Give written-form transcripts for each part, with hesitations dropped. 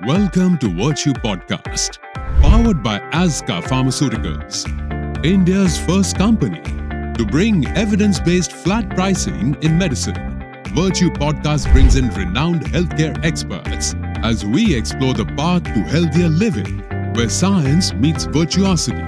Welcome to Virtue Podcast, powered by Azka Pharmaceuticals, India's first company to bring evidence-based flat pricing in medicine. Virtue Podcast brings in renowned healthcare experts as we explore the path to healthier living, where science meets virtuosity.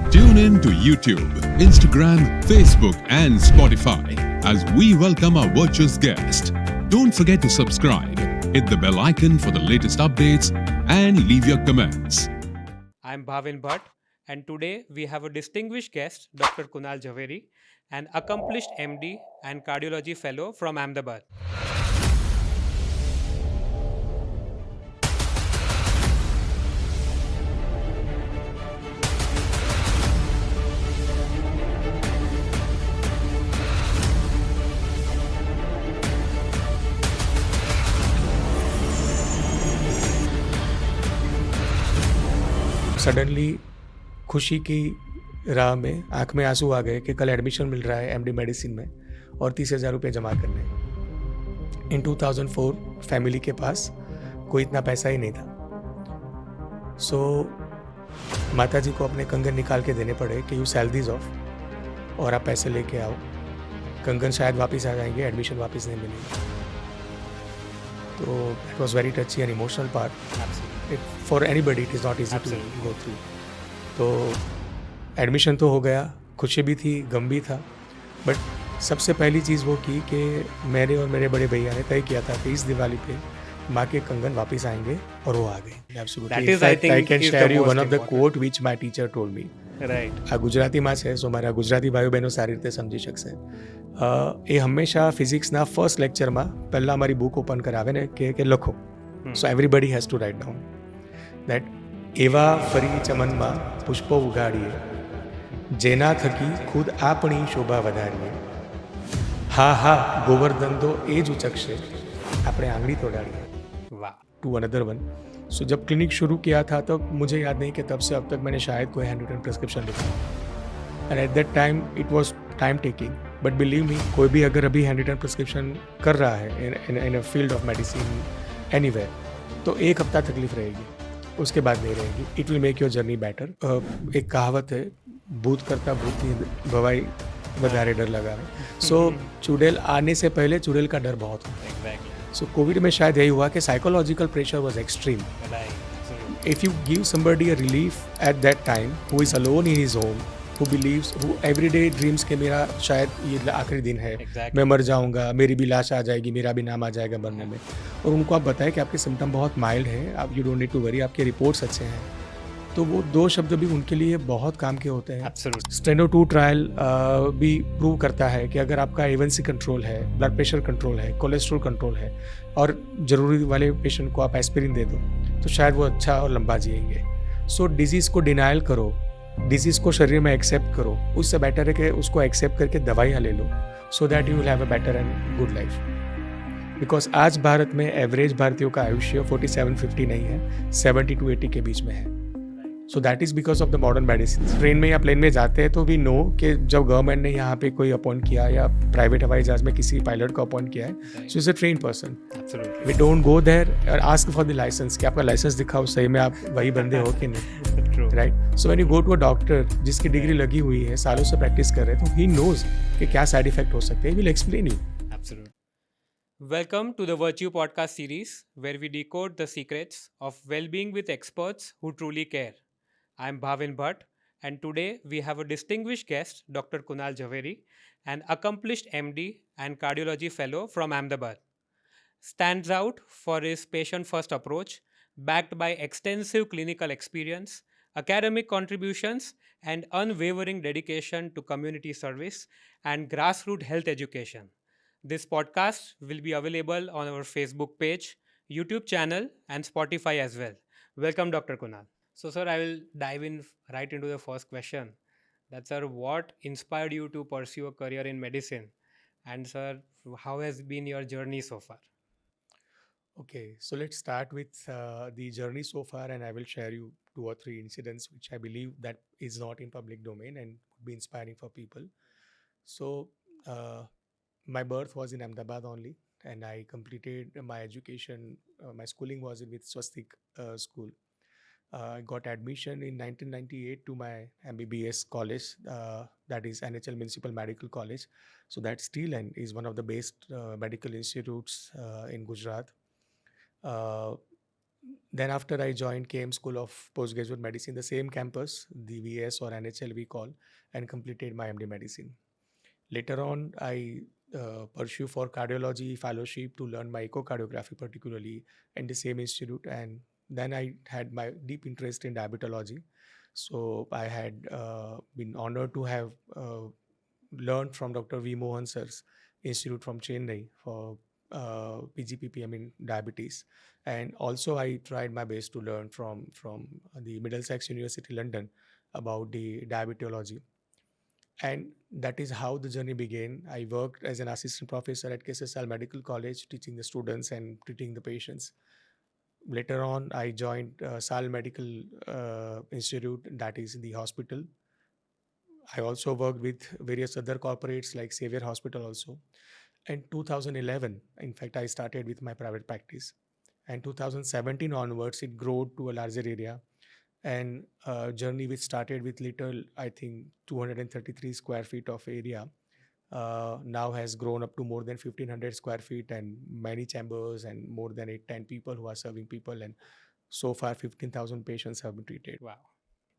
Tune in to YouTube, Instagram, Facebook, and Spotify as we welcome our virtuous guest. Don't forget to subscribe, hit the bell icon for the latest updates, and leave your comments. I'm Bhavin Bhatt, and today we have a distinguished guest, Dr. Kunal Jhaveri, an accomplished MD and cardiology fellow from Ahmedabad. Suddenly खुशी की राह में आंख में आंसू आ गए कि कल एडमिशन मिल रहा है एमडी मेडिसिन में और 30,000 रुपये जमा करने। इन 2004 फैमिली के पास कोई इतना पैसा ही नहीं था। सो माता जी को अपने कंगन निकाल के देने पड़े कि यू सेल दीज ऑफ और आप पैसे लेके आओ, कंगन शायद वापस आ जाएंगे, एडमिशन वापस नहीं मिलेगी। तो it was very touchy and emotional part. For anybody it is not easy to go through. तो एडमिशन तो हो गया, खुशी भी थी, गम भी था, बट सबसे पहली चीज़ वो की कि मेरे और मेरे बड़े भैया ने तय किया था कि इस दिवाली पे माँ के कंगन वापस आएंगे, और वो आ गए। I can share you one of the quote which my teacher told me. Right આ ગુજરાતીમાં છે, સો મારા ગુજરાતી ભાઈઓ બહેનો સારી રીતે સમજી શકશે। એ હંમેશા ફિઝિક્સના ફર્સ્ટ લેક્ચરમાં પહેલાં અમારી બુક ઓપન કરાવે ને કે લખો। So everybody has to write down that એવા ફરી ચમનમાં પુષ્પો ઉગાડીએ, જેના થકી ખુદ આપણી શોભા વધારીએ। હા હા ગોવર્ધન તો એ જ ઉચકશે, આપણે આંગળી તોડાડીએ। વાહ, टू अनदर वन। सो जब क्लिनिक शुरू किया था तो मुझे याद नहीं कि तब से अब तक मैंने शायद कोई 100 प्रिस्क्रिप्शन लिखा। And at that time it was time taking, but believe me, कोई भी अगर अभी 100 प्रिस्क्रिप्शन कर रहा है in a field of medicine anywhere, तो एक हफ्ता तकलीफ रहेगी, उसके बाद नहीं रहेगी। It will make your journey better. एक कहावत है, भूत करता भूत की भवाई વધારે डर लगा। सो चुड़ैल आने से पहले चुड़ैल का डर बहुत होता है। એક્ઝેક્ટલી सो कोविड में शायद यही हुआ कि psychological pressure was extreme. Right If you give somebody a relief at that time who is alone in his home, who believes, who every day dreams कि मेरा शायद ये आखिरी दिन है, Exactly. मैं मर जाऊंगा, मेरी भी लाश आ जाएगी, मेरा भी नाम आ जाएगा मरने में, और उनको आप बताएं कि आपके सिम्टम बहुत माइल्ड है, आप you don't need to worry, आपके रिपोर्ट्स अच्छे हैं, तो वो दो शब्द भी उनके लिए बहुत काम के होते हैं। એબ્સોલ્યુટ स्टेनो 2 ट्रायल भी प्रूव करता है कि अगर आपका A1C कंट्रोल है, ब्लड प्रेशर कंट्रोल है, कोलेस्ट्रॉल कंट्रोल है, और ज़रूरी वाले पेशेंट को आप एस्पिरिन दे दो, तो शायद वो अच्छा और लंबा जिएंगे। सो डिजीज़ को डिनाइल करो, डिजीज़ को शरीर में एक्सेप्ट करो, उससे बेटर है कि उसको एक्सेप्ट करके दवाइयाँ ले लो, so that you will have a better and good life. Because आज भारत में एवरेज भारतीयों का आयुष्य 47-50 नहीं है, 70 to 80 के बीच में है। So that is because of the modern medicine. Train में या प्लेन में जाते हैं तो वी नो कि जब गवर्नमेंट ने यहाँ पे कोई अपॉइंट किया या प्राइवेट हवाई जहाज में किसी पायलट को अपॉइंट किया है, so is a train person. Absolutely we don't go there और आस्क फॉर द लाइसेंस कि आपका लाइसेंस दिखाओ, सही में आप वही बंदे हो कि नहीं, true right. So when you go to a doctor जिसकी डिग्री लगी हुई है, सालों से प्रैक्टिस कर रहे हैं, तो ही नोज कि क्या साइड इफेक्ट हो सकते हैं, will explain you. Absolute. Welcome to the Virtue Podcast series where we decode the secrets of well being with experts who truly care. I'm Bhavin Bhatt, and today we have a distinguished guest, Dr. Kunal Jhaveri, an accomplished MD and cardiology fellow from Ahmedabad. Stands out for his patient first approach, backed by extensive clinical experience, academic contributions, and unwavering dedication to community service and grassroots health education. This podcast will be available on our Facebook page, YouTube channel, and Spotify as well. Welcome, Dr. Kunal. So, sir, I will dive in right into the first question. That, sir, what inspired you to pursue a career in medicine? And, sir, how has been your journey so far? Okay, so let's start with the journey so far, and I will share you 2 or 3 incidents which I believe that is not in public domain and would be inspiring for people. So, my birth was in Ahmedabad only, and I completed my education. My schooling was with Swastik School. I got admission in 1998 to my MBBS college, that is NHL Municipal Medical College. So that still and is one of the best medical institutes in Gujarat. Uh, then after I joined KM School of Postgraduate Medicine, the same campus, the VS or NHL we call, and completed my MD Medicine. Later on, I pursue for cardiology fellowship to learn my echocardiography particularly in the same institute, and then I had my deep interest in diabetology. So I had been honored to have learned from Dr. V. Mohan Sir's institute from Chennai for PGPPM in diabetes, and also I tried my best to learn from the Middlesex University London about the diabetology. And that is how the journey began. I worked as an assistant professor at KSSL Medical College, teaching the students and treating the patients. Later on, I joined SAL Medical Institute, that is the hospital. I also worked with various other corporates like Xavier Hospital also. In 2011, in fact, I started with my private practice. And 2017 onwards, it grew to a larger area. And journey which started with little, I think, 233 square feet of area, now has grown up to more than 1500 square feet and many chambers and more than 10 people who are serving people. And so far, 15,000 patients have been treated. Wow.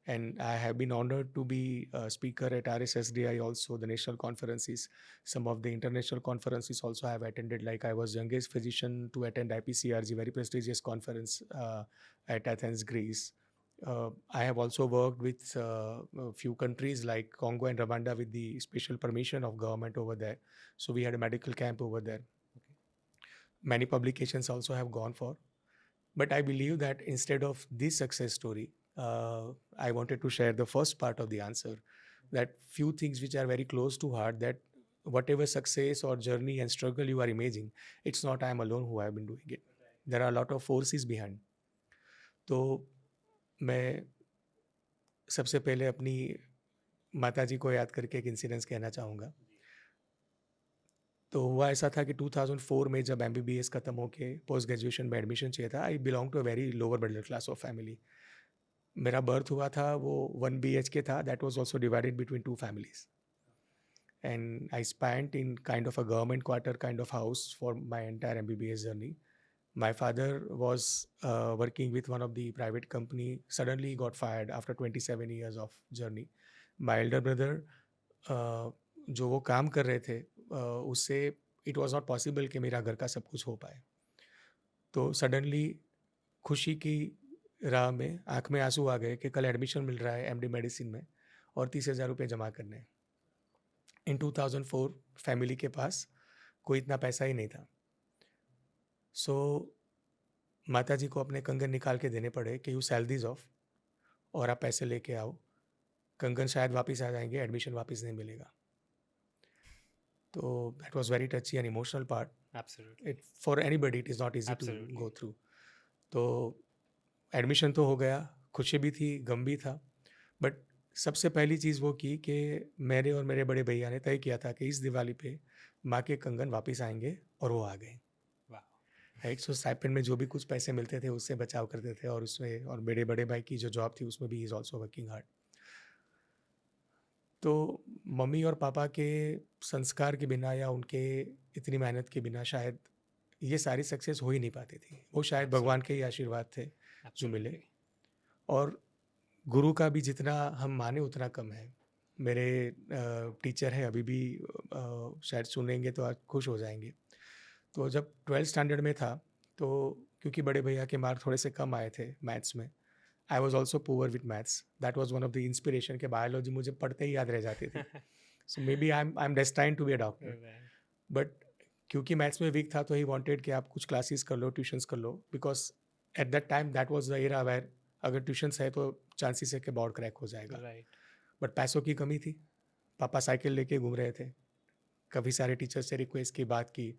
And I have been honored to be a speaker at RSSDI also, the national conferences. Some of the international conferences also I have attended, like I was youngest physician to attend IPCRG, very prestigious conference at Athens, Greece. I have also worked with a few countries like Congo and Rwanda with the special permission of government over there. So we had a medical camp over there. Many publications also have gone for. But I believe that instead of this success story, I wanted to share the first part of the answer, that few things which are very close to heart, that whatever success or journey and struggle you are imaging, it's not I am alone who have been doing it. There are a lot of forces behind. तो मैं सबसे पहले अपनी माताजी को याद करके एक इंसिडेंस कहना चाहूँगा. तो हुआ ऐसा था कि 2004 में जब MBBS ख़त्म होके पोस्ट ग्रेजुएशन में एडमिशन चाहिए था, I belong to a very lower middle class of family. मेरा बर्थ हुआ था वो 1 BHK था, that was also divided between 2 families. And I spent in kind of a government quarter kind of house for my entire MBBS journey. My father was working with one of the private company. Suddenly he got fired after 27 years of journey. My elder brother, जो वो काम कर रहे थे, उससे it was not possible कि मेरा घर का सब कुछ हो पाए. तो सडनली खुशी की राह में आँख में आंसू आ गए कि कल एडमिशन मिल रहा है MD मेडिसिन में और 30,000 रुपये जमा करने हैं. इन 2004 फैमिली के पास कोई इतना पैसा ही नहीं था. सो माता जी को अपने कंगन निकाल के देने पड़े कि यू सेल दिस ऑफ और आप पैसे लेके आओ. कंगन शायद वापस आ जाएंगे, एडमिशन वापस नहीं मिलेगा. तो that was very touchy and emotional part. Absolutely. For anybody it is not easy to Absolutely. Go through. तो एडमिशन तो हो गया, खुशी भी थी, गम भी था. बट सबसे पहली चीज़ वो की कि मेरे और मेरे बड़े भैया ने तय किया था कि इस दिवाली पे माँ के कंगन वापस आएंगे, और वो आ गए. Wow. राइट. सो स्टाइपेंड में जो भी कुछ पैसे मिलते थे उससे बचाव करते थे, और उसमें और मेरे बड़े भाई की जो जॉब थी उसमें भी इज़ ऑल्सो वर्किंग हार्ड. तो मम्मी और पापा के संस्कार के बिना या उनके इतनी मेहनत के बिना शायद ये सारी सक्सेस हो ही नहीं पाती थी. वो शायद भगवान के ही आशीर्वाद थे जो मिले. Absolutely. और गुरु का भी जितना हम माने उतना कम है. मेरे टीचर हैं अभी भी, शायद सुनेंगे तो आज खुश हो जाएंगे. तो जब 12th स्टैंडर्ड में था, तो क्योंकि बड़े भैया के मार्क थोड़े से कम आए थे मैथ्स में, I was also poor with maths. That was one of the inspiration के बायोलॉजी मुझे पढ़ते ही याद रह जाती थी. So may be I am destined to be a doctor. Right. But क्योंकि मैथ्स में वीक था तो ही वांटेड कि आप कुछ क्लासेस कर लो, ट्यूशन्स कर लो, because at that time that was the era where अगर ट्यूशन्स है तो चांसेस है कि बोर्ड क्रैक हो जाएगा. Right. बट पैसों की कमी थी. पापा साइकिल लेके घूम रहे थे. काफ़ी सारे टीचर्स से रिक्वेस्ट की, बात की.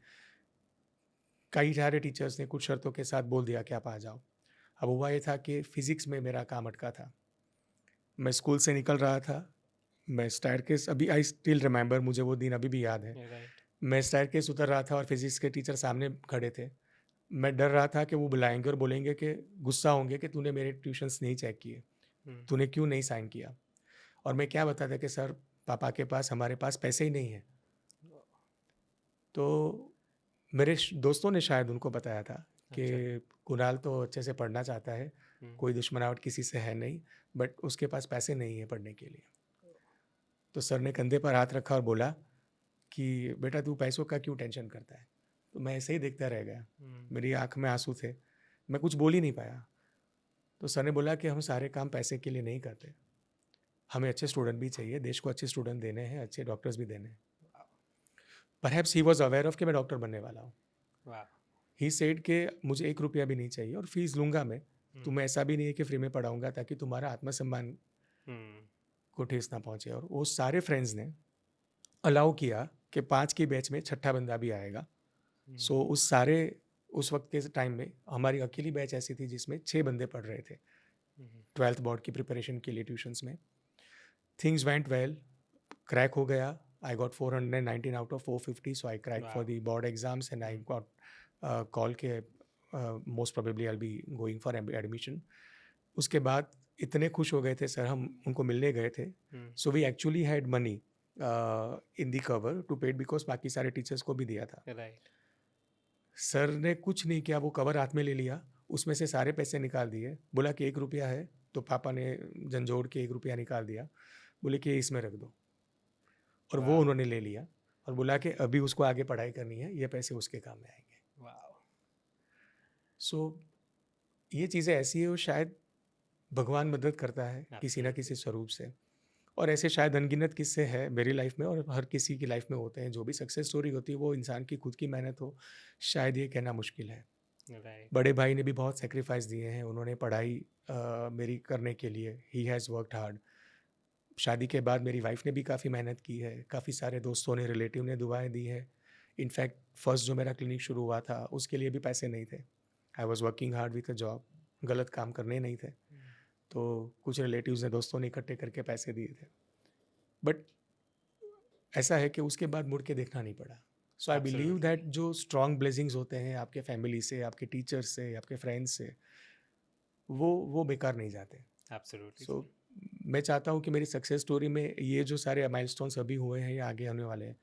कई सारे टीचर्स ने कुछ शर्तों के साथ बोल दिया कि आप आ जाओ. अब हुआ ये था कि फिज़िक्स में मेरा काम अटका था. मैं स्कूल से निकल रहा था, मैं स्टेयरकेस, अभी आई स्टिल रिमेंबर, मुझे वो दिन अभी भी याद है. Right. मैं स्टेयरकेस उतर रहा था और फिजिक्स के टीचर सामने खड़े थे। मैं डर रहा था कि वो बुलाएंगे और बोलेंगे कि गुस्सा होंगे कि तूने मेरे ट्यूशन्स नहीं चेक किए, तूने क्यों नहीं साइन किया। और मैं क्या बताता कि सर पापा के पास हमारे पास पैसे ही नहीं है। तो मेरे दोस्तों ने शायद उनको बताया था कि कुणाल तो अच्छे से पढ़ना चाहता है, कोई दुश्मनावट किसी से है नहीं, बट उसके पास पैसे नहीं है पढ़ने के लिए। तो सर ने कंधे पर हाथ रखा और बोला कि बेटा तू पैसों का क्यों टेंशन करता है। तो मैं ऐसे ही देखता रह गया, मेरी आंख में आंसू थे, मैं कुछ बोल ही नहीं पाया। तो सर ने बोला कि हम सारे काम पैसे के लिए नहीं करते, हमें अच्छे स्टूडेंट भी चाहिए, देश को अच्छे स्टूडेंट देने हैं, अच्छे डॉक्टर्स भी देने हैं। Perhaps he was aware of कि मैं डॉक्टर बनने वाला हूँ। ही सेड कि मुझे 1 रुपया भी नहीं चाहिए और फीस लूंगा मैं, तुम्हें ऐसा भी नहीं है कि फ्री में पढ़ाऊंगा ताकि तुम्हारा आत्मसम्मान को ठेस ना पहुंचे। और वो सारे फ्रेंड्स ने अलाउ किया कि 5 की बैच में छठा बंदा भी आएगा। सो उस वक्त के टाइम में हमारी अकेली बैच ऐसी थी जिसमें 6 बंदे पढ़ रहे थे 12th बोर्ड की प्रिपरेशन के लिए ट्यूशन्स में। थिंग्स वेंट वेल, क्रैक हो गया। I got 419 out of 450, so I cracked for the board exams and I got call के most probably I'll be going for admission. उसके बाद इतने खुश हो गए थे सर, हम उनको मिलने गए थे। So we actually had money in the cover to pay because बाकी सारे टीचर्स को भी दिया था। सर ने कुछ नहीं किया, वो कवर हाथ में ले लिया, उसमें से सारे पैसे निकाल दिए, बोला कि 1 रुपया है, तो पापा ने झंझोड़ के 1 रुपया निकाल दिया, बोले कि इसमें रख दो। और वो उन्होंने ले लिया और बोला कि अभी उसको आगे पढ़ाई करनी है, ये पैसे उसके काम में आएंगे। सो ये चीज़ें ऐसी है, वो शायद भगवान मदद करता है किसी ना किसी स्वरूप से। और ऐसे शायद अनगिनत किस्से हैं मेरी लाइफ में और हर किसी की लाइफ में होते हैं। जो भी सक्सेस स्टोरी होती है वो इंसान की खुद की मेहनत हो, शायद ये कहना मुश्किल है। बड़े भाई ने भी बहुत सेक्रीफाइस दिए हैं, उन्होंने पढ़ाई मेरी करने के लिए, ही हैज़ वर्कड हार्ड। शादी के बाद मेरी वाइफ ने भी काफ़ी मेहनत की है, काफ़ी सारे दोस्तों ने, रिलेटिव ने दुआएं दी है। इनफैक्ट फर्स्ट जो मेरा क्लिनिक शुरू हुआ था उसके लिए भी पैसे नहीं थे। I was working hard with a job, गलत काम करने नहीं थे। तो कुछ रिलेटिव्स ने, दोस्तों ने इकट्ठे करके पैसे दिए थे, बट ऐसा है कि उसके बाद मुड़ के देखना नहीं पड़ा। सो आई बिलीव दैट जो स्ट्रॉन्ग ब्लेसिंग्स होते हैं आपके फैमिली से, आपके टीचर्स से, आपके फ्रेंड्स से, वो बेकार नहीं जाते। सो मैं चाहता हूँ कि मेरी सक्सेस स्टोरी में ये जो सारे माइलस्टोन्स अभी हुए हैं या आगे आने वाले हैं,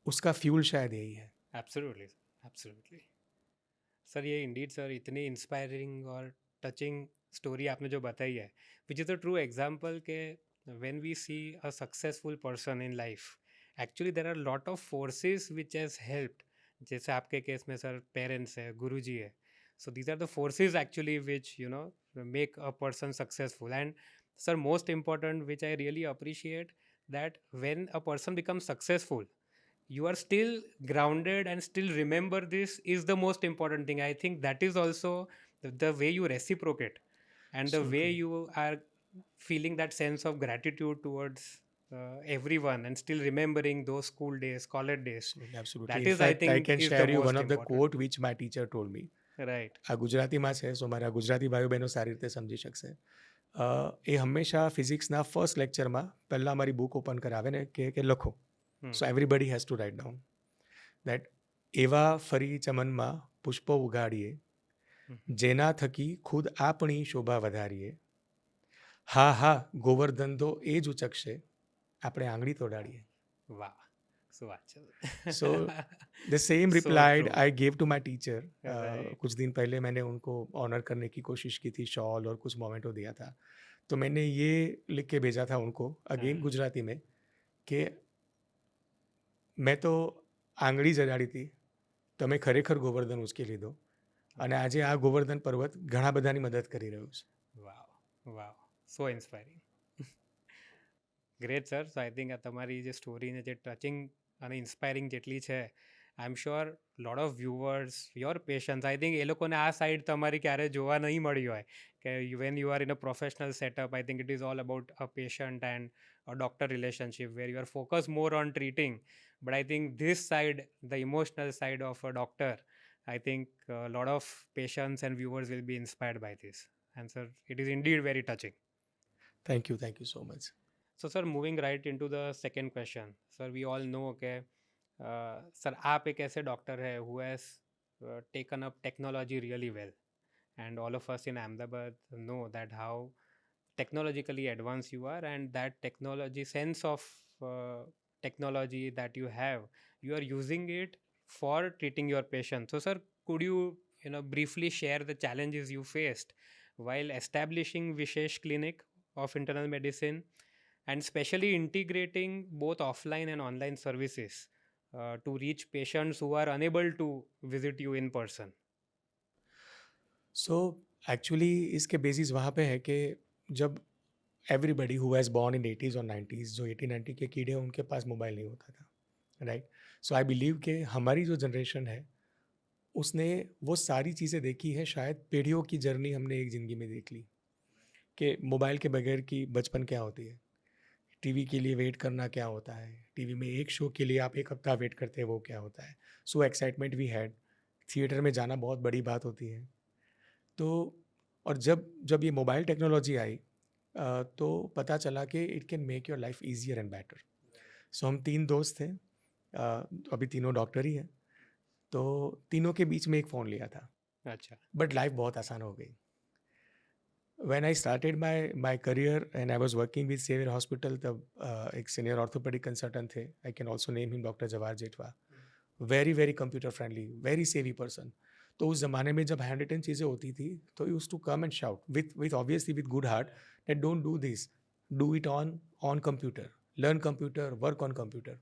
उसका फ्यूल शायद यही है। एब्सोल्युटली सर, ये इंडीड सर इतनी इंस्पायरिंग और टचिंग स्टोरी आपने जो बताई है, which is a true example के when we see a successful person in life, actually there are lot of forces which has helped. जैसे आपके केस में सर पेरेंट्स है, गुरुजी है, so these are the forces actually which make a person successful. And sir, most important, which I really appreciate, that when a person becomes successful, you are still grounded and still remember this is the most important thing. I think that is also the way you reciprocate and the way you are feeling that sense of gratitude towards everyone and still remembering those school days, college days. Absolutely. That In is, I fact, I think, can is share the you most one of the important. quote which my teacher told me. Right. આ ગુજરાતીમાં છે, સો મારા ગુજરાતી ભાઈઓ બહેનો સારી રીતે સમજી શકશે. એ હંમેશા ફિઝિક્સના ફર્સ્ટ લેક્ચરમાં પહેલાં અમારી બુક ઓપન કરાવે ને કે લખો. So everybody has to write down that એવા ફરી ચમનમાં પુષ્પો ઉગાડીએ જેના થકી ખુદ આપણી શોભા વધારીએ. હા હા ગોવર્ધન તો એ જ ઉચકશે, આપણે આંગળી તોડાડીએ. Wow. So the same So replied true. I gave to my teacher. Right. कुछ दिन पहले मैंने उनको ऑनर करने की कोशिश की थी, शॉल और कुछ मोमेंटो दिया था, तो मैंने ये लिख के भेजा था उनको अगेन गुजराती में कि मैं तो આંગળી જડાડી હતી, તમે ખરેખર ગોવર્ધન ઉચકી લીધો અને આજે આ ગોવર્ધન પર્વત ઘણા બધાની મદદ કરી રહ્યું છે. Wow, so inspiring. Great sir. So I think આ તમારી જે સ્ટોરીને જે ટચિંગ અને ઇન્સ્પાયરિંગ જેટલી છે, I am sure lot of viewers, your patients, I think એ લોકોને આ સાઈડ તમારી ક્યારે જોવા નહીં મળી હોય કે when you are in a professional setup. I think it is all about a patient and a doctor relationship where you are focused more on treating, but I think this side, the emotional side of a doctor, I think a lot of patients and viewers will be inspired by this. And sir, it is indeed very touching. Thank you so much. So sir, moving right into the second question, sir, we all know, okay, sir आप एक ऐसे doctor है who has taken up technology really well, and all of us in Ahmedabad know that how technologically advanced you are, and that technology sense of uh, technology that you are using it for treating your patient. So sir, could you briefly share the challenges you faced while establishing Vishesh Clinic of internal medicine, and especially integrating both offline and online services to reach patients who are unable to visit you in person? So actually इसके basis वहाँ पे है कि जब everybody who has born in 80s और 90s, जो 80-90 के कीड़े हैं उनके पास मोबाइल नहीं होता था, राइट? सो आई बिलीव कि हमारी जो जनरेशन है उसने वो सारी चीज़ें देखी है, शायद पीढ़ियों की जर्नी हमने एक ज़िंदगी में देख ली कि मोबाइल के बगैर की बचपन क्या होती है, टीवी के लिए वेट करना क्या होता है, टीवी में एक शो के लिए आप 1 हफ्ता वेट करते हैं वो क्या होता है। सो एक्साइटमेंट वी हैड, थिएटर में जाना बहुत बड़ी बात होती है। तो और जब जब ये मोबाइल टेक्नोलॉजी आई तो पता चला कि it can make your life easier and better. So हम 3 दोस्त थे, अभी तीनों डॉक्टर ही हैं, तो तीनों के बीच में एक फ़ोन लिया था, अच्छा। बट लाइफ बहुत आसान हो गई। When I started my career and I was working with saviour hospital, तब एक सीनियर ऑर्थोपेडिक कंसल्टेंट थे, I can also name him doctor Jawahar Jethwa. Very very computer friendly, very savvy person. तो उस ज़माने में जब हैंड रिटन चीज़ें होती थी तो use to come and shout with obviously with good heart that don't do this, do it on computer, learn computer, work on computer.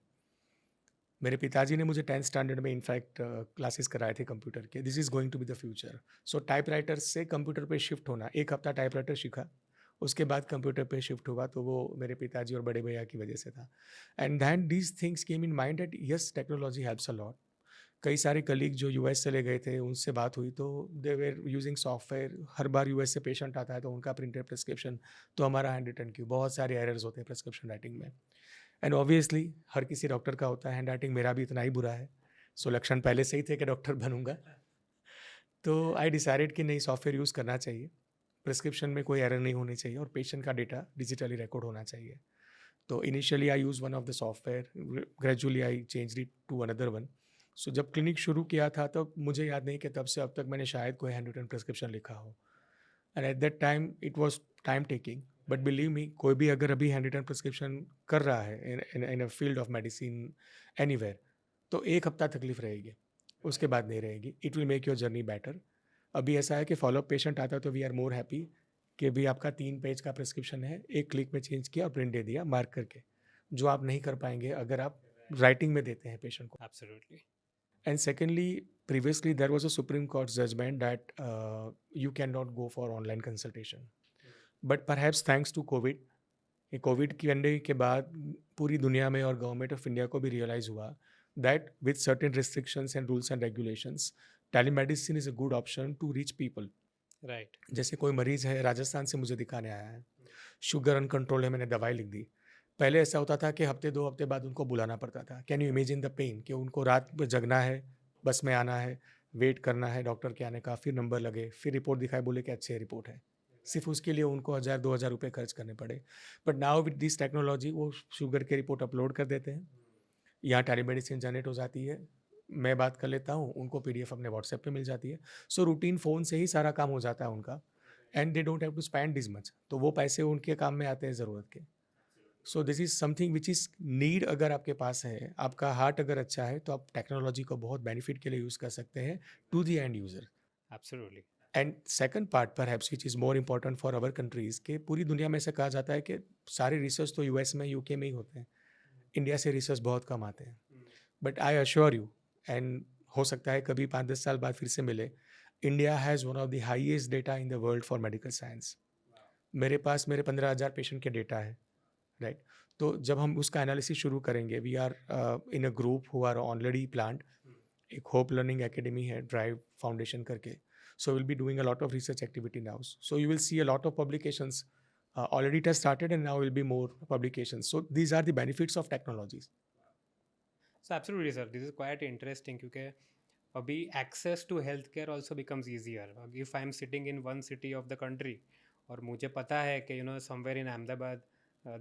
मेरे पिताजी ने मुझे 10th स्टैंडर्ड में इनफैक्ट क्लासेस कराए थे कंप्यूटर के, this is going to be the future. So typewriter से computer पे शिफ्ट होना, 1 हफ्ता टाइपराइटर सीखा, उसके बाद कंप्यूटर पे शिफ्ट हुआ, तो वो मेरे पिताजी और बड़े भैया की वजह से था। And then these things came in mind that yes technology helps a lot. कई सारे कलीग जो यूएस चले गए थे उनसे बात हुई तो they were using software. Her bar US से पेशेंट आता है तो उनका प्रिंटेड प्रिस्क्रिप्शन, तो हमारा हैंड रिटन क्यों, बहुत सारे एरर्स होते हैं प्रिस्क्रिप्शन राइटिंग में। एंड ऑब्वियसली हर किसी डॉक्टर का होता है, हैंड राइटिंग मेरा भी इतना ही बुरा है। सो लक्षण पहले से ही थे कि डॉक्टर बनूंगा, तो आई डिसाइडेड कि नहीं, सॉफ्टवेयर यूज़ करना चाहिए, प्रिस्क्रिप्शन में कोई एरर नहीं होनी चाहिए और पेशेंट का डेटा डिजिटली रिकॉर्ड होना चाहिए। तो initially I use one of the software, gradually I change it to another one. So जब क्लिनिक शुरू किया था तब मुझे याद नहीं कि तब से अब तक मैंने शायद कोई हैंड रिटन प्रिस्क्रिप्शन लिखा हो, and at that time it was time taking, but believe me, कोई भी अगर अभी हैंड रिटन प्रिस्क्रिप्शन कर रहा है in a field of medicine anywhere, तो 1 हफ्ता तकलीफ रहेगी, उसके बाद नहीं रहेगी। It will make your journey better. अभी ऐसा है कि फॉलोअप पेशेंट आता है तो वी आर मोर हैप्पी कि भी आपका 3 पेज का प्रिस्क्रिप्शन है, एक क्लिक में चेंज किया और प्रिंट दे दिया मार्क करके, जो आप नहीं कर पाएंगे अगर आप राइटिंग में देते हैं पेशेंट को। Absolutely. And secondly, previously there was a Supreme Court judgment that you cannot go for online consultation. But perhaps thanks to COVID, ये कोविड की pandemic के बाद पूरी दुनिया में और गवर्नमेंट ऑफ इंडिया को भी रियलाइज़ हुआ that with certain restrictions and rules and regulations, telemedicine is a good option to reach people. Right. जैसे कोई मरीज़ है राजस्थान से मुझे दिखाने आया है, शुगर अनकंट्रोल है, मैंने दवाई लिख दी। पहले ऐसा होता था कि हफ्ते 2 हफ्ते बाद उनको बुलाना पड़ता था। Can you imagine the pain कि उनको रात में जगना है, बस में आना है, वेट करना है डॉक्टर के आने का, फिर नंबर लगे, फिर रिपोर्ट दिखाए, बोले कि अच्छी रिपोर्ट है। सिर्फ उसके लिए उनको 1000-2000 रुपये खर्च करने पड़े। But now with this technology वो शुगर की रिपोर्ट अपलोड कर देते हैं, यहाँ टेलीमेडिसिन जनरेट हो जाती है, मैं बात कर लेता हूँ, उनको पीडीएफ अपने व्हाट्सएप पे मिल जाती है। सो रूटीन फ़ोन से ही सारा काम हो जाता है उनका, and they don't have to spend this much, तो वो पैसे उनके काम में आते हैं ज़रूरत के। So this is something which is need. अगर आपके पास है, आपका हार्ट अगर अच्छा है तो आप टेक्नोलॉजी को बहुत बेनिफिट के लिए यूज़ कर सकते हैं to the end user. Absolutely. And second part perhaps which is more important for our countries, कि पूरी दुनिया में ऐसा कहा जाता है कि सारे रिसर्च तो यूएस में, यूके में ही होते हैं, इंडिया से रिसर्च बहुत कम आते हैं। But I assure you, and हो सकता है कभी 5-10 साल बाद फिर से मिले, India has one of the highest data in the world for medical science. मेरे पास मेरे 15,000 पेशेंट के डेटा है, राइट? तो जब हम उसका एनालिसिस शुरू करेंगे, we are in a group who are already planned. एक होप लर्निंग एकेडमी है, ड्राइव फाउंडेशन करके, so will be doing a lot of research activity now, so you will see a lot of publications, already it has started and now will be more publications. So these are the benefits of technologies. So absolutely, sir. This is quite interesting क्योंकि अभी access to healthcare also becomes easier. If I'm sitting in one city of the country और मुझे पता है कि somewhere in Ahmedabad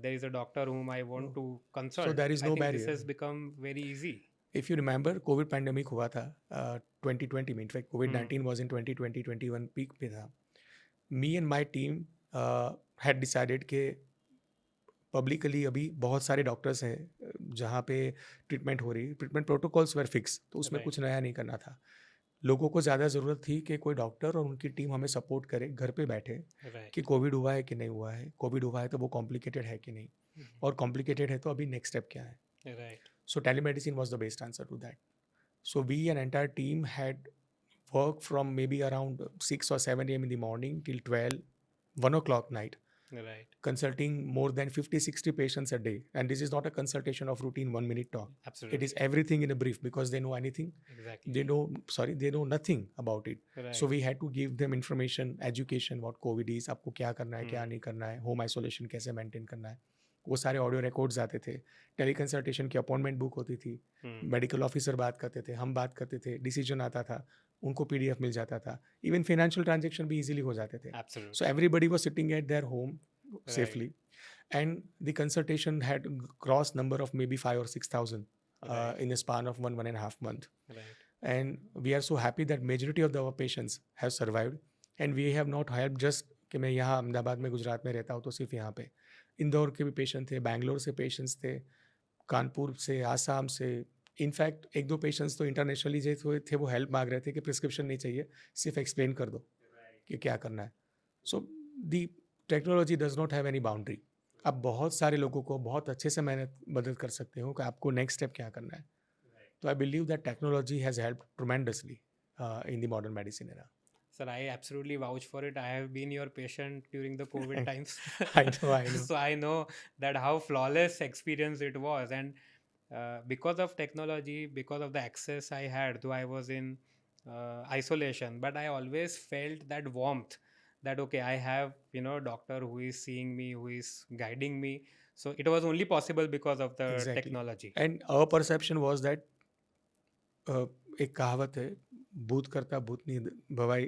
there is a doctor whom I want to So consult, there is I no think this barrier. has become very easy. If you remember Covid pandemic हुआ था 2020 में, in fact covid was in 2020-21 peak पे था। Me and my team had decided कि publicly अभी बहुत सारे doctors हैं जहाँ पे ट्रीटमेंट हो रही है, ट्रीटमेंट प्रोटोकॉल्स वर फिक्स, तो उसमें Right. कुछ नया नहीं करना था। लोगों को ज़्यादा ज़रूरत थी कि कोई डॉक्टर और उनकी टीम हमें सपोर्ट करे, घर पे बैठे, Right. कि कोविड हुआ है कि नहीं हुआ है, कोविड हुआ है तो वो कॉम्प्लिकेटेड है कि नहीं, और कॉम्प्लिकेटेड है तो अभी नेक्स्ट स्टेप क्या है। Right. So telemedicine was the best answer to that. So we, an entire team, had worked from maybe around 6 or 7 a.m. in the morning till 12, 1 o'clock night, Right. consulting more than 50, 60 patients a day. And this is not a consultation of routine 1 minute talk. Absolutely. It is everything in a brief, because they know anything. Exactly. They know nothing about it. Right. So we had to give them information, education, what COVID is, आपको क्या करना है, क्या नहीं करना है, home isolation कैसे maintain करना है। वो सारे ऑडियो रिकॉर्ड्स आते थे, टेली कंसल्टेशन की अपॉइंटमेंट बुक होती थी, मेडिकल ऑफिसर बात करते थे, हम बात करते थे, डिसीजन आता था, उनको पीडीएफ मिल जाता था, इवन फाइनेंशियल ट्रांजेक्शन भी इजीली हो जाते थे। Absolutely. So everybody was sitting at their home safely, and the consultation had gross number of maybe 5 or 6,000 Right. in a span of 1.5 month. Right. And we are so happy that majority of our patients have survived, and we have not helped just कि मैं यहाँ अहमदाबाद में गुजरात में रहता हूँ तो सिर्फ यहाँ पे, इंदौर के भी पेशेंट थे, बैंगलोर से पेशेंट्स थे, कानपुर से, आसाम से, इनफैक्ट एक दो पेशेंट्स तो इंटरनेशनली जो थे वो हेल्प मांग रहे थे कि प्रिस्क्रिप्शन नहीं चाहिए, सिर्फ एक्सप्लेन कर दो कि क्या करना है। So the technology does not have any boundary. आप बहुत सारे लोगों को बहुत अच्छे से मदद कर सकते हो कि आपको नेक्स्ट स्टेप क्या करना है। तो I believe that technology has help tremendously in the modern medicine era. Sir, I absolutely vouch for it. I have been your patient during the COVID times. I know. So I know that how flawless experience it was. And because of technology, because of the access I had, though I was in isolation, but I always felt that warmth that, okay, I have, doctor who is seeing me, who is guiding me. So it was only possible because of the Exactly. technology. And our perception was that एक कहावत है, भूत करता भूतनी भवाई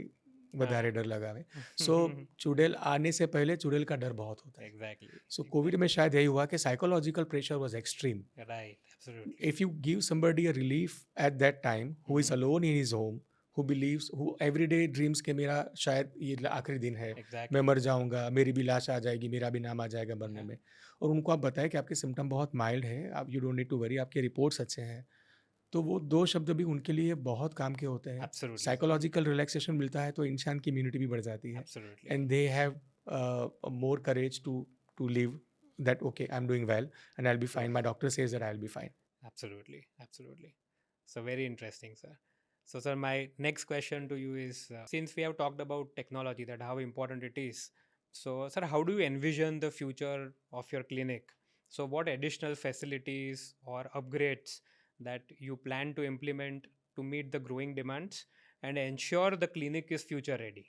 વધારે डर लगावे। सो चुड़ैल आने से पहले चुड़ैल का डर बहुत होता है। Exactly. सो कोविड में शायद यही हुआ कि psychological pressure was extreme. Right. Absolutely. If you give somebody a relief at that time who is alone in his home, who believes, who every day dreams कि मेरा शायद ये आखिरी दिन है, Exactly. मैं मर जाऊंगा, मेरी भी लाश आ जाएगी, मेरा भी नाम आ जाएगा मरने में, और उनको आप बताएं कि आपके सिम्टम बहुत माइल्ड है, आप you don't need to worry, आपके रिपोर्ट्स अच्छे हैं, तो वो दो शब्द भी उनके लिए बहुत काम के होते हैं। Absolutely. साइकोलॉजिकल रिलैक्सेशन मिलता है तो इंसान की इम्यूनिटी भी बढ़ जाती है, Absolutely. And they have more courage to live that okay, I'm doing well and I'll be fine, my doctor says that I'll be fine. Absolutely, absolutely. So very interesting, sir. So, sir, my next question to you is, since we have talked about technology, that how important it is. So, sir, how do you envision the future of your clinic? So, what additional facilities or upgrades that you plan to implement to meet the growing demands and ensure the clinic is future ready?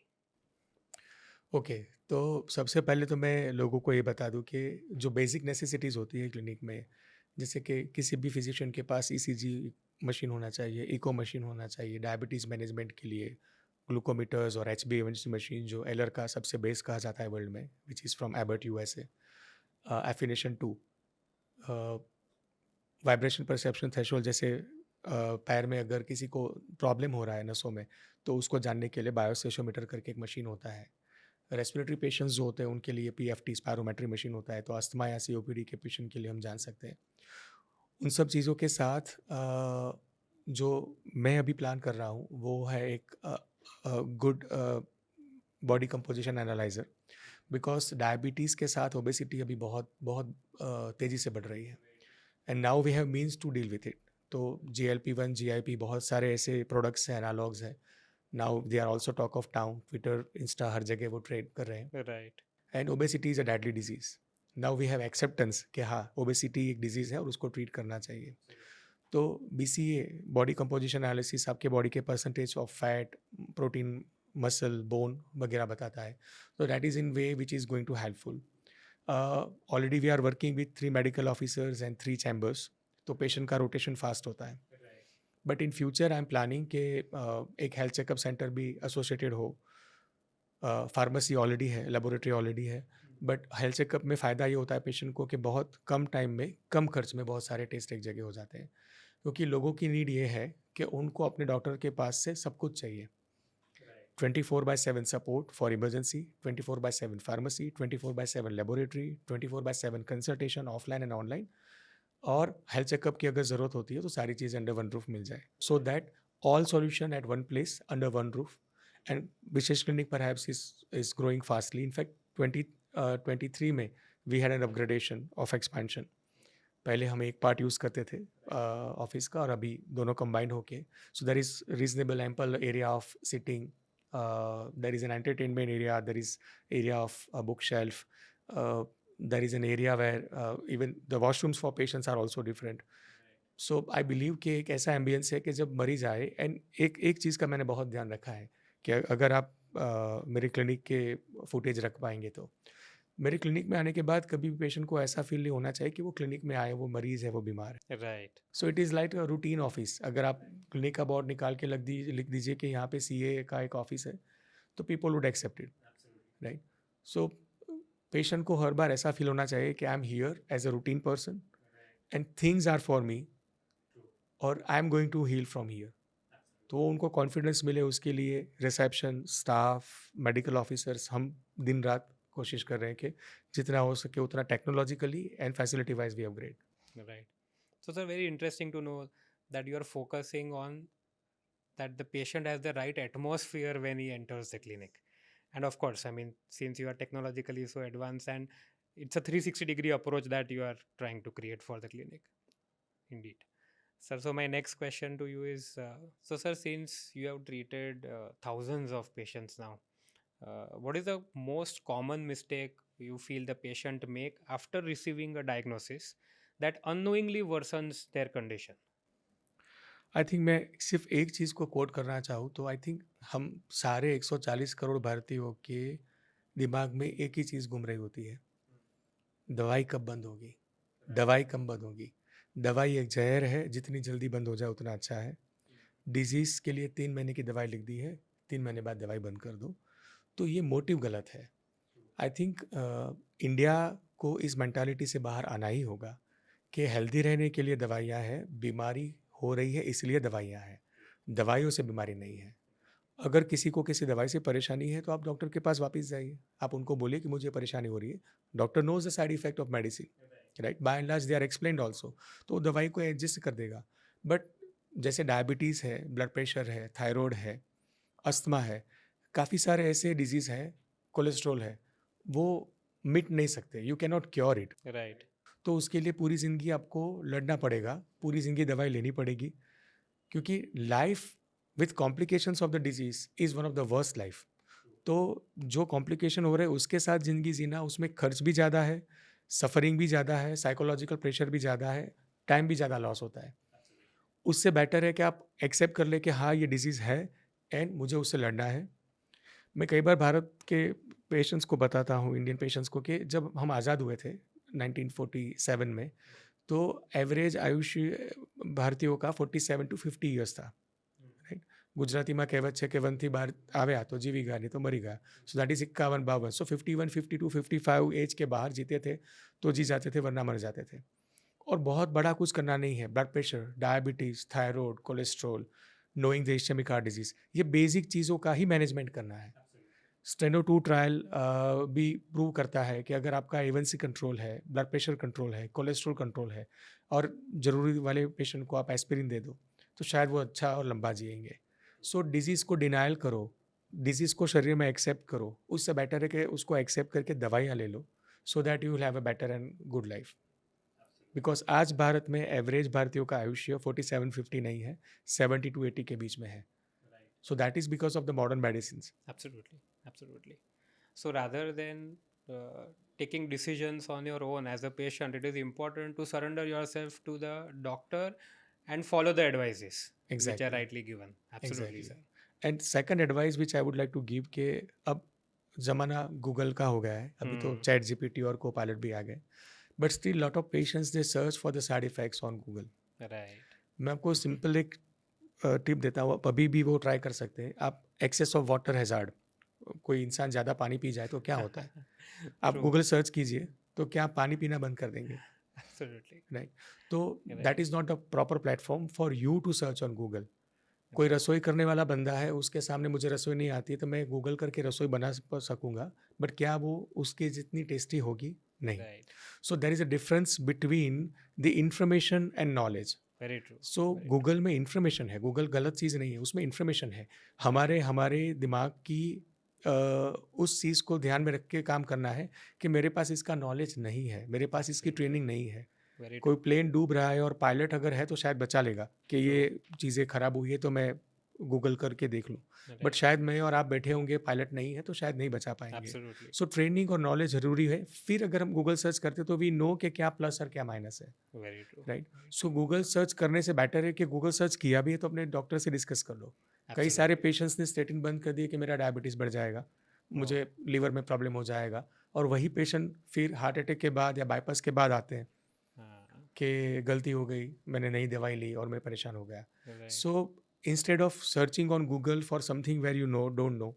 Okay, तो सबसे पहले तो मैं लोगों को ये बता दूं कि जो बेसिक नेसेसिटीज़ होती है क्लिनिक में, जैसे कि किसी भी फिजिशियन के पास ईसीजी मशीन होना चाहिए, इको मशीन होना चाहिए, डायबिटीज़ मैनेजमेंट के लिए ग्लूकोमीटर्स और HbA1c मशीन जो एलर का सबसे बेस कहा जाता है वर्ल्ड में, which is from Abbott USA, एफिनेशन 2, वाइब्रेशन परसेप्शन थ्रेशोल्ड, जैसे पैर में अगर किसी को प्रॉब्लम हो रहा है नसों में, तो उसको जानने के लिए बायोसेशोमीटर करके एक मशीन होता है। रेस्पिरेटरी पेशेंट्स जो होते हैं उनके लिए PFT स्पायरोमेट्री मशीन होता है, तो अस्थमा या COPD के पेशेंट के लिए हम जान सकते हैं। उन सब चीज़ों के साथ जो मैं अभी प्लान कर रहा हूँ वो है एक good body composition analyser, because diabetes के साथ ओबेसिटी अभी बहुत बहुत तेज़ी से बढ़ रही है, and now we have means to deal with it. तो GLP-1, GIP, बहुत सारे ऐसे प्रोडक्ट्स हैं, एनालॉग्स हैं। Now they are also talk of town, Twitter, insta, हर जगह वो ट्रेड कर रहे हैं। Right. And obesity is a deadly disease. Now we have acceptance कि हाँ, ओबेसिटी एक डिजीज़ है और उसको ट्रीट करना चाहिए। तो BCA, बॉडी कंपोजिशन एनालिसिस, आपके बॉडी के percentage of fat, protein, muscle, bone वगैरह बताता है। तो that is in way which is going to helpful. Already we are working with 3 medical officers and 3 chambers, तो पेशेंट का रोटेशन फास्ट होता है। But in future I am planning कि एक हेल्थ चेकअप सेंटर भी एसोसिएटेड हो। Pharmacy already है, laboratory already है, बट हेल्थ चेकअप में फ़ायदा ये होता है पेशेंट को कि बहुत कम टाइम में, कम खर्च में बहुत सारे टेस्ट एक जगह हो जाते हैं। क्योंकि लोगों की नीड ये है कि उनको अपने डॉक्टर के पास से सब कुछ चाहिए। 24/7 support for emergency, 24/7 pharmacy, 24/7 laboratory, 24/7 consultation offline and online, और हेल्थ चेकअप की अगर ज़रूरत होती है तो सारी चीज़ें अंडर वन रूफ मिल जाए, so that all solution at one place under one roof. And Vishesh clinic perhaps is growing fastly. In fact 2023 में we had an upgradation of expansion. पहले हम एक पार्ट यूज़ करते थे ऑफिस का, और अभी दोनों कंबाइंड होके, so there is reasonable ample area of sitting, there is an entertainment area, there is area of a bookshelf, there is an area where even the washrooms for patients are also different. So I believe कि एक ऐसा ambience है कि जब मरीज आए, and एक चीज़ का मैंने बहुत ध्यान रखा है कि अगर आप मेरे क्लिनिक के फुटेज रख पाएंगे तो मेरे क्लिनिक में आने के बाद कभी भी पेशेंट को ऐसा फील नहीं होना चाहिए कि वो क्लिनिक में आए, वो मरीज़ है, वो बीमार है। Right. So it is like a routine office. अगर आप क्लिनिक का बोर्ड निकाल के लिख दीजिए कि यहाँ पे सीए का एक ऑफिस है, तो people would accept it, right? So patient को हर बार ऐसा फील होना चाहिए कि I am here as a routine person and things are for me, और I am going to heal from here. तो उनको कॉन्फिडेंस मिले, उसके लिए रिसेप्शन स्टाफ, मेडिकल ऑफिसर्स, हम दिन रात कोशिश कर रहे हैं कि जितना हो सके उतना टेक्नोलॉजिकली एंड फैसिलिटी वाइज भी upgrade. Right. So, sir, very interesting to know that you are focusing on that the patient has the right atmosphere when he enters the clinic. And of course, I mean, since you are technologically so advanced, and it's a 360-degree approach that you are trying to create for the clinic. Indeed. Sir, so my next question to you is, so sir, since you have treated thousands of patients now, what is the most common mistake you feel the patient make after receiving a diagnosis that unknowingly worsens their condition? I think मैं सिर्फ एक चीज़ को coat करना चाहूँ तो I think हम सारे 140 करोड़ भारतीयों के दिमाग में एक ही चीज़ घूम रही होती है, दवाई कब बंद होगी, दवाई कब बंद होगी। दवाई एक जहर है, जितनी जल्दी बंद हो जाए उतना अच्छा है। डिजीज़ के लिए 3 महीने की दवाई लिख दी है, 3 महीने बाद दवाई बंद कर दो, तो ये मोटिव गलत है। आई थिंक इंडिया को इस मेंटालिटी से बाहर आना ही होगा कि हेल्दी रहने के लिए दवाइयाँ हैं, बीमारी हो रही है इसलिए दवाइयाँ हैं, दवाइयों से बीमारी नहीं है। अगर किसी को किसी दवाई से परेशानी है तो आप डॉक्टर के पास वापस जाइए, आप उनको बोलिए कि मुझे परेशानी हो रही है। Doctor knows the side effect of medicine, right? By and large they are explained also, तो दवाई को एडजस्ट कर देगा। बट जैसे डायबिटीज़ है, ब्लड प्रेशर है, थायराइड है, अस्थमा है, काफ़ी सारे ऐसे डिजीज़ हैं, कोलेस्ट्रॉल है, वो मिट नहीं सकते, you can not cure it. Right. तो उसके लिए पूरी ज़िंदगी आपको लड़ना पड़ेगा, पूरी ज़िंदगी दवाई लेनी पड़ेगी, क्योंकि life with complications of the disease is one of the worst life. तो जो कॉम्प्लिकेशन हो रहे हैं उसके साथ ज़िंदगी जीना, उसमें खर्च भी ज़्यादा है, सफरिंग भी ज़्यादा है, साइकोलॉजिकल प्रेशर भी ज़्यादा है, टाइम भी ज़्यादा लॉस होता है। उससे बेटर है कि आप एक्सेप्ट कर ले कि हाँ ये डिजीज़ है एंड मुझे उससे लड़ना है। मैं कई बार भारत के पेशेंट्स को बताता हूँ, इंडियन पेशेंट्स को, कि जब हम आज़ाद हुए थे 1947 में, तो एवरेज आयुष्य भारतीयों का 47 to 50 યર્સ था, રાઈટ? ગુજરાતીમાં કહેવત છે કે વનથી બહાર આવ્યા તો જીવી ગયા, નહીં તો મરી ગયા। So that is 51-52, so 51, 52, 55 age के बाहर जीते थे तो जी जाते थे, वरना मर जाते थे। और बहुत बड़ा कुछ करना नहीं है, blood pressure, diabetes, thyroid, cholesterol, knowing the ischaemic heart disease, ये बेसिक चीज़ों का ही मैनेजमेंट करना है। स्टेनो 2 ट्रायल भी प्रूव करता है कि अगर आपका A1C कंट्रोल है, ब्लड प्रेशर कंट्रोल है, कोलेस्ट्रॉल कंट्रोल है, और ज़रूरी वाले पेशेंट को आप एस्पिरिन दे दो, तो शायद वो अच्छा और लंबा जिएंगे। सो डिजीज़ को डिनायल करो, डिजीज़ को शरीर में एक्सेप्ट करो, उससे बेटर है कि उसको एक्सेप्ट करके दवाइयाँ ले लो, so that you will have a better and good life. Because आज भारत में एवरेज भारतीयों का आयुष्य 47-50 नहीं है, 70 to 80 के बीच में है। So that is because of the modern medicines. Absolutely, absolutely. So rather than taking decisions on your own as a patient, it is important to surrender yourself to the doctor and follow the advices which Exactly. are rightly given. Absolutely, Exactly. sir. And second advice which I would like to give के अब ज़माना Google का हो गया है, अभी तो chat GPT और कोपायलट भी आ गए, but still lot of patients they search for the side effects on Google. Right. मैं आपको सिंपल एक टिप देता हूँ, आप अभी भी वो ट्राई कर सकते हैं। आप एक्सेस ऑफ वाटर हैजार्ड, कोई इंसान ज़्यादा पानी पी जाए तो क्या होता है, आप True. गूगल सर्च कीजिए, तो क्या आप पानी पीना बंद कर देंगे? Absolutely. राइट. तो Right. That is not the proper platform for you to search on Google. कोई रसोई करने वाला बंदा है, उसके सामने मुझे रसोई नहीं आती है, तो मैं गूगल करके रसोई बना सकूंगा, बट क्या वो उसके जितनी टेस्टी होगी? नहीं. Right. So there is a difference between the information and knowledge. Very true. So Very true. Google में इंफॉर्मेशन है, गूगल गलत चीज़ नहीं है, उसमें इंफॉर्मेशन है. हमारे हमारे दिमाग की उस चीज़ को ध्यान में रख के काम करना है कि मेरे पास इसका नॉलेज नहीं है, मेरे पास इसकी ट्रेनिंग नहीं है. Very कोई true. प्लेन डूब रहा है और पायलट अगर है तो शायद बचा लेगा कि ये चीज़ें ख़राब हुई है तो मैं गूगल करके देख लूँ. But Right. शायद मैं और आप बैठे होंगे, पायलट नहीं है, तो शायद नहीं बचा पाएंगे. Absolutely. सो ट्रेनिंग और नॉलेज ज़रूरी है. फिर अगर हम गूगल सर्च करते तो वी नो कि क्या प्लस और क्या माइनस है. Very true. राइट. सो गूगल सर्च करने से बेटर है कि गूगल सर्च किया भी है तो अपने डॉक्टर से डिस्कस कर लो. कई सारे पेशेंट्स ने स्टेटिन बंद कर दिए कि मेरा डायबिटीज़ बढ़ जाएगा, मुझे लीवर में प्रॉब्लम हो जाएगा, और वही पेशेंट फिर हार्ट अटैक के बाद या बाईपास के बाद आते हैं हाँ, कि गलती हो गई, मैंने नई दवाई ली और मैं परेशान हो गया. right. So instead of searching on Google for something where you know don't know,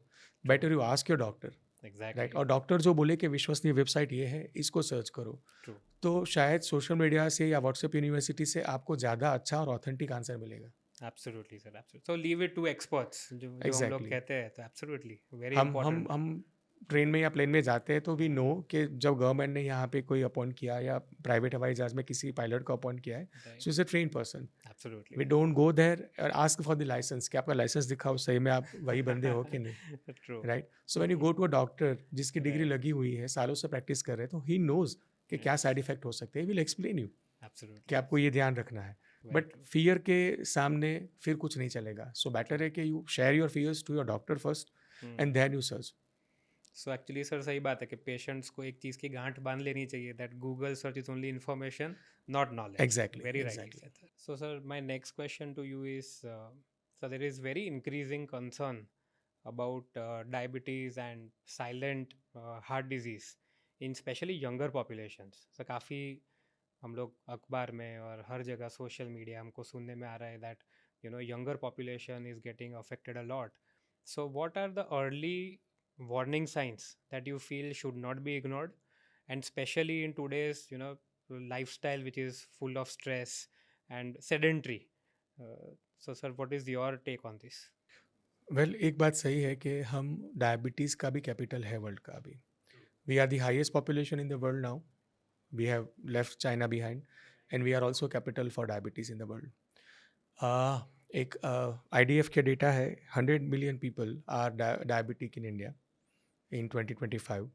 better you ask your doctor. Exactly. Right. और डॉक्टर जो बोले कि विश्वसनीय वेबसाइट ये है, इसको सर्च करो, True. तो शायद सोशल मीडिया से या व्हाट्सएप यूनिवर्सिटी से आपको ज़्यादा अच्छा और ऑथेंटिक आंसर मिलेगा. Absolutely, sir. Absolutely. So leave it to experts. जो हम लोग Exactly. कहते हैं, तो absolutely very हम important. हम ट्रेन में या प्लेन में जाते हैं तो वी नो कि जब गवर्नमेंट ने यहाँ पे कोई अपॉइंट किया या प्राइवेट हवाई जहाज में किसी पायलट को अपॉइंट किया है, Right. So is a train person. Absolutely. We don't go there और आस्क फॉर द लाइसेंस कि आपका लाइसेंस दिखाओ, सही में आप वही बंदे हो कि नहीं. True. Right. So when you go to a doctor जिसकी डिग्री Right. लगी हुई है, सालों से प्रैक्टिस कर रहे हैं, तो ही नोज कि क्या साइड इफेक्ट हो सकते हैं, विल एक्सप्लेन यू Absolutely. कि आपको ये ध्यान रखना है. Very but true. फियर के सामने फिर कुछ नहीं चलेगा. सो बेटर है कि you share your fears to your doctor first and then you search. So actually sir सही बात है कि पेशेंट्स को एक चीज़ की गांठ बांध लेनी चाहिए, that Google search is only information, not knowledge. Exactly, very exactly. Rightly. So sir my next question to you is, so there is very increasing concern about diabetes and silent heart disease in especially younger populations. So काफ़ी हम लोग अखबार में और हर जगह social media हमको सुनने में आ रहा है that younger population is getting affected a lot. So what are the early warning signs that you feel should not be ignored, and especially in today's lifestyle which is full of stress and sedentary? So sir, what is your take on this? Well, एक बात सही है कि हम diabetes का भी capital है world का अभी. We are the highest population in the world now. We have left China behind and we are also capital for diabetes in the world. एक IDF के डेटा है, 100 million people are diabetic in India in 2025.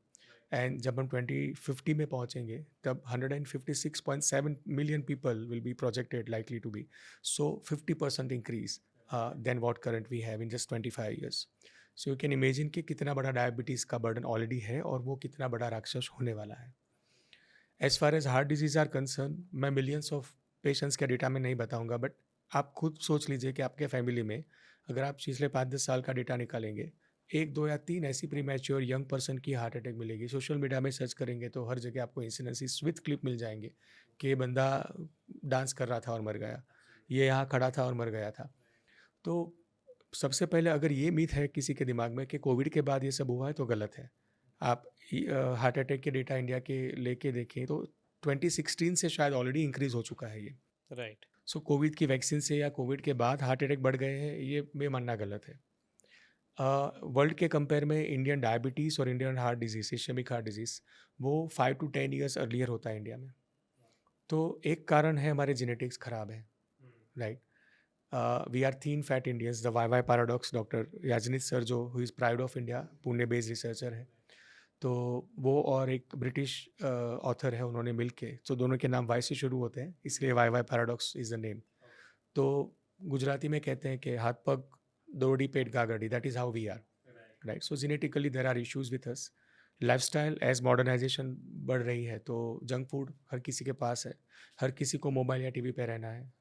And जब हम 2050 में पहुंचेंगे तब 156.7 million people will be projected likely to be. So 50% increase than what current we have in just 25 years. So you can imagine कि कितना बड़ा diabetes का burden already है और वो कितना बड़ा राक्षस होने वाला है. As far as heart disease are concern, मैं मिलियंस ऑफ पेशेंट्स का डेटा में नहीं बताऊंगा, बट आप खुद सोच लीजिए कि आपके फैमिली में अगर आप पिछले 5-10 साल का डेटा निकालेंगे, 1, 2 या 3 ऐसी प्रीमैच्योर यंग पर्सन की हार्ट अटैक मिलेगी. सोशल मीडिया में सर्च करेंगे तो हर जगह आपको इंसिडेंसीज विथ क्लिप मिल जाएंगे कि ये बंदा डांस कर रहा था और मर गया, ये यहाँ खड़ा था और मर गया था. तो सबसे पहले अगर ये मिथ है किसी के दिमाग में कि कोविड के बाद ये सब हुआ है तो गलत है. आप हार्ट अटैक के डेटा इंडिया के लेके देखें तो 2016 से शायद ऑलरेडी इंक्रीज हो चुका है ये. राइट. सो कोविड की वैक्सीन से या कोविड के बाद हार्ट अटैक बढ़ गए हैं, ये मैं मानना गलत है. वर्ल्ड के कंपेयर में इंडियन डायबिटीज़ और Indian heart disease, ischaemic heart disease, वो 5 to 10 ईयर्स अर्लियर होता है इंडिया में. तो एक कारण है हमारे जेनेटिक्स ख़राब है. Right. We are thin fat Indians, the Y paradox. Doctor Yajnik sir जो who is pride of India, Pune based researcher है, तो वो और एक ब्रिटिश ऑथर है, उन्होंने मिल के, तो दोनों के नाम वाई से शुरू होते हैं इसलिए Y paradox is the name. तो गुजराती में कहते हैं कि हाथ पग दौड़ी पेट गागड़ी, that is how we are. Right. So genetically there are issues with us. Lifestyle as modernization बढ़ रही है तो जंक फूड हर किसी के पास है, हर किसी को मोबाइल या टीवी पे रहना है.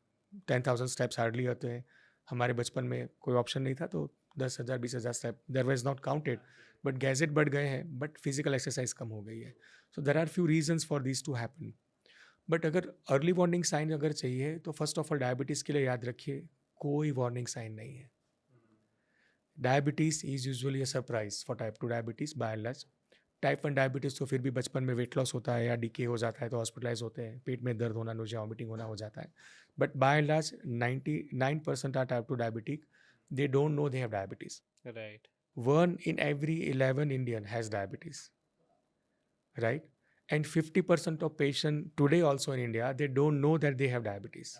10,000 स्टेप्स हार्डली होते हैं. हमारे बचपन में कोई ऑप्शन नहीं था तो 10,000 20,000 step there was not counted. But gadget बढ़ गए हैं, बट फिजिकल एक्सरसाइज कम हो गई है. So there are few reasons for this to happen. But अगर अर्ली वार्निंग साइन अगर चाहिए तो फर्स्ट ऑफ ऑल डायबिटीज़ के लिए याद रखिए कोई वार्निंग साइन नहीं है. Diabetes is usually a surprise for type 2 diabetes by and large. Type 1 diabetes तो फिर भी बचपन में वेट लॉस होता है या डीके हो जाता है तो हॉस्पिटलाइज होते हैं, पेट में दर्द होना, नोजिया, वॉमिटिंग होना हो जाता है। But by and large 99% are type 2 diabetic, they don't know they have diabetes. Right. 1 in every 11 Indian has diabetes, right? And 50% of patients today also in India, they don't know that they have diabetes,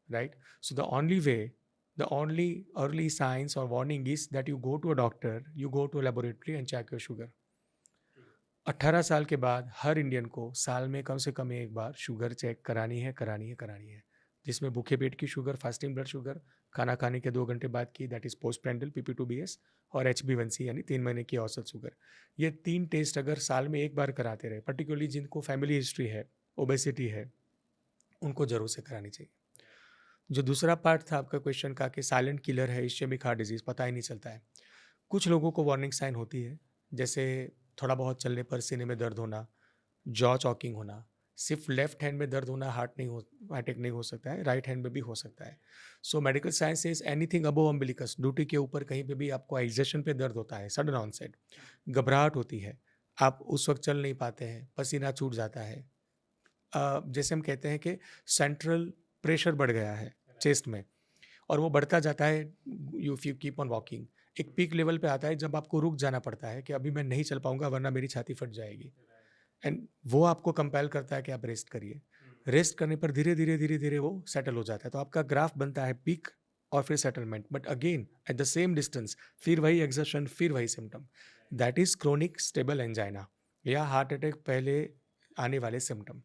right? So the only way, the only early signs or warning is that you go to a doctor, you go to a laboratory and check your sugar. 18 साल के बाद हर Indian को साल में कम से कम एक बार sugar check करानी है, जिसमें भूखे पेट की शुगर, फास्टिंग ब्लड शुगर, खाना खाने के 2 घंटे बाद की, दैट इज पोस्ट प्रेंडल PP2BS, और HbA1c यानी 3 महीने की औसत शुगर। ये 3 टेस्ट अगर साल में एक बार कराते रहे, पर्टिकुलरली जिनको फैमिली हिस्ट्री है, ओबेसिटी है, उनको जरूर से करानी चाहिए। जो दूसरा पार्ट था आपका क्वेश्चन का कि साइलेंट किलर है इश्केमिक हार्ट डिजीज़, पता ही नहीं चलता है। कुछ लोगों को वार्निंग साइन होती है, जैसे थोड़ा बहुत चलने पर सीने में दर्द होना, जॉ चॉकिंग होना, सिर्फ लेफ्ट हैंड में दर्द होना हार्ट अटैक नहीं हो सकता है, राइट हैंड में भी हो सकता है। So medical science is anything above umbilicus, duty के ऊपर कहीं पे भी आपको एक्सेशन पे दर्द होता है, सडन ऑनसेट, घबराहट होती है, आप उस वक्त चल नहीं पाते हैं, पसीना छूट जाता है, जैसे हम कहते हैं कि सेंट्रल प्रेशर बढ़ गया है चेस्ट में और वो बढ़ता जाता है, यू कीप ऑन वॉकिंग, एक पीक लेवल पे आता है जब आपको रुक जाना पड़ता है कि अभी मैं नहीं चल पाऊंगा वरना मेरी छाती फट जाएगी, एंड वो आपको कंपेल करता है कि आप रेस्ट करिए। रेस्ट करने पर धीरे धीरे वो सेटल हो जाता है, तो आपका ग्राफ बनता है पीक और फिर settlement, but again at the same distance फिर वही एग्जर्शन, फिर वही symptom, that is chronic stable angina या हार्ट अटैक पहले आने वाले सिम्टम।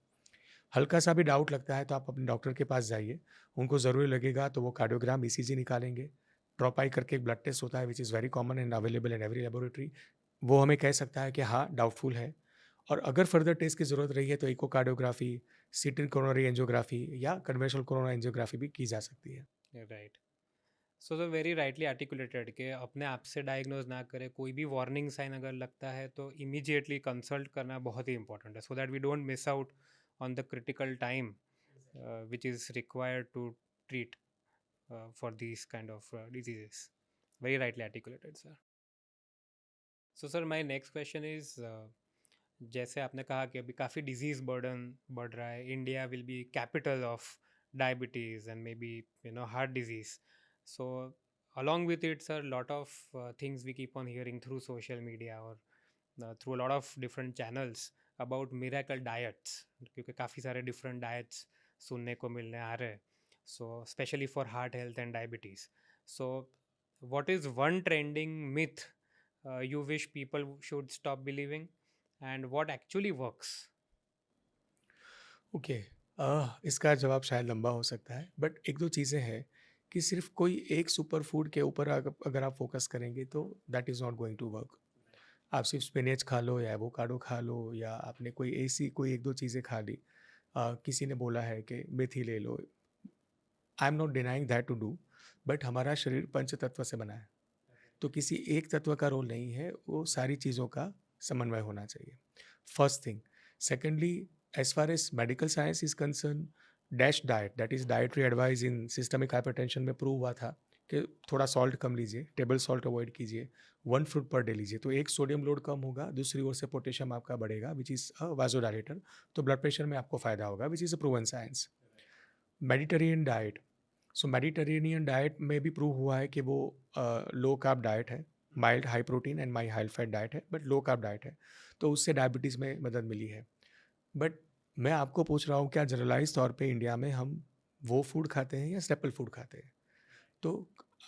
हल्का सा भी डाउट लगता है तो आप अपने डॉक्टर के पास जाइए, उनको ज़रूरी लगेगा तो वो कार्डियोग्राम ECG निकालेंगे, ड्रॉप आई करके एक ब्लड टेस्ट होता है which is very common and available in every laboratory, वो हमें कह सकता है कि हाँ डाउटफुल है, और अगर फर्दर टेस्ट की ज़रूरत रही है तो इकोकार्डियोग्राफी, सीटी कोरोनरी एंजियोग्राफी या कन्वेंशनल कोरोनरी एंजियोग्राफी भी की जा सकती है। राइट। सो तो वेरी राइटली आर्टिकुलेटेड कि अपने आप से डायग्नोज ना करें, कोई भी वार्निंग साइन अगर लगता है तो इमीडिएटली कंसल्ट करना बहुत ही इंपॉर्टेंट है, so that we don't miss out on the critical time which is required to treat for this kind of diseases. Very rightly articulated sir. So sir my next question is, जैसे आपने कहा कि अभी काफ़ी disease burden बढ़ रहा है, India will be capital of diabetes and may be heart disease, so along with it sir, lot of things we keep on hearing through social media or through a lot of different channels about miracle diets, क्योंकि काफ़ी सारे different diets सुनने को मिलने आ रहे हैं, so especially for heart health and diabetes. So what is one trending myth you wish people should stop believing and what actually works? Okay, इसका जवाब शायद लंबा हो सकता है, बट एक दो चीज़ें हैं कि सिर्फ कोई एक सुपर फूड के ऊपर अगर आप फोकस करेंगे तो that is not going to work. आप सिर्फ स्पिनेच खा लो या एवोकाडो खा लो या आपने कोई ऐसी कोई एक दो चीज़ें खा ली, किसी ने बोला है कि मेथी ले लो, I am not denying that to do, but हमारा शरीर पंच तत्व से बना है, तो किसी एक तत्व का रोल नहीं है, वो सारी चीज़ों का समन्वय होना चाहिए, first thing. Secondly, as far as medical science is concern, DASH diet, that is dietary advice in systemic hypertension में प्रूव हुआ था कि थोड़ा सॉल्ट कम लीजिए, टेबल सॉल्ट अवॉइड कीजिए, 1 फ्रूट पर डे लीजिए, तो एक सोडियम लोड कम होगा, दूसरी ओर से पोटेशियम आपका बढ़ेगा विच इज़ अ वाजोडाइलेटर, तो ब्लड प्रेशर में आपको फ़ायदा होगा विच is a proven science. Mediterranean diet, so Mediterranean diet में भी प्रूव हुआ है कि वो लो कार्ब डाइट है, mild high protein and my high fat diet है, बट लो कार्ब डाइट है, तो उससे डायबिटीज़ में मदद मिली है। बट मैं आपको पूछ रहा हूँ, क्या जनरलाइज तौर पे इंडिया में हम वो फूड खाते हैं या स्टेपल फूड खाते हैं? तो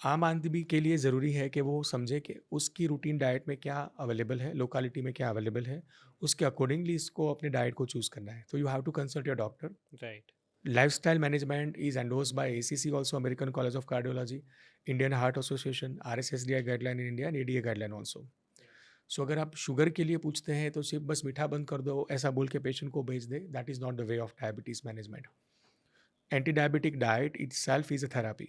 आम आदमी के लिए ज़रूरी है कि वो समझे कि उसकी रूटीन डाइट में क्या अवेलेबल है, लोकेलिटी में क्या अवेलेबल है, उसके अकॉर्डिंगली इसको अपने डाइट को चूज़ करना है, तो you have to consult your doctor. Right. Lifestyle management is endorsed by ACC, also American College of Cardiology, Indian Heart Association, RSSDI guideline in India and ADA guideline also. सो अगर आप sugar के लिए पूछते हैं तो सिर्फ बस मीठा बंद कर दो ऐसा बोल के पेशेंट को भेज दे, that is not the way of diabetes management. Anti diabetic diet it self is a therapy,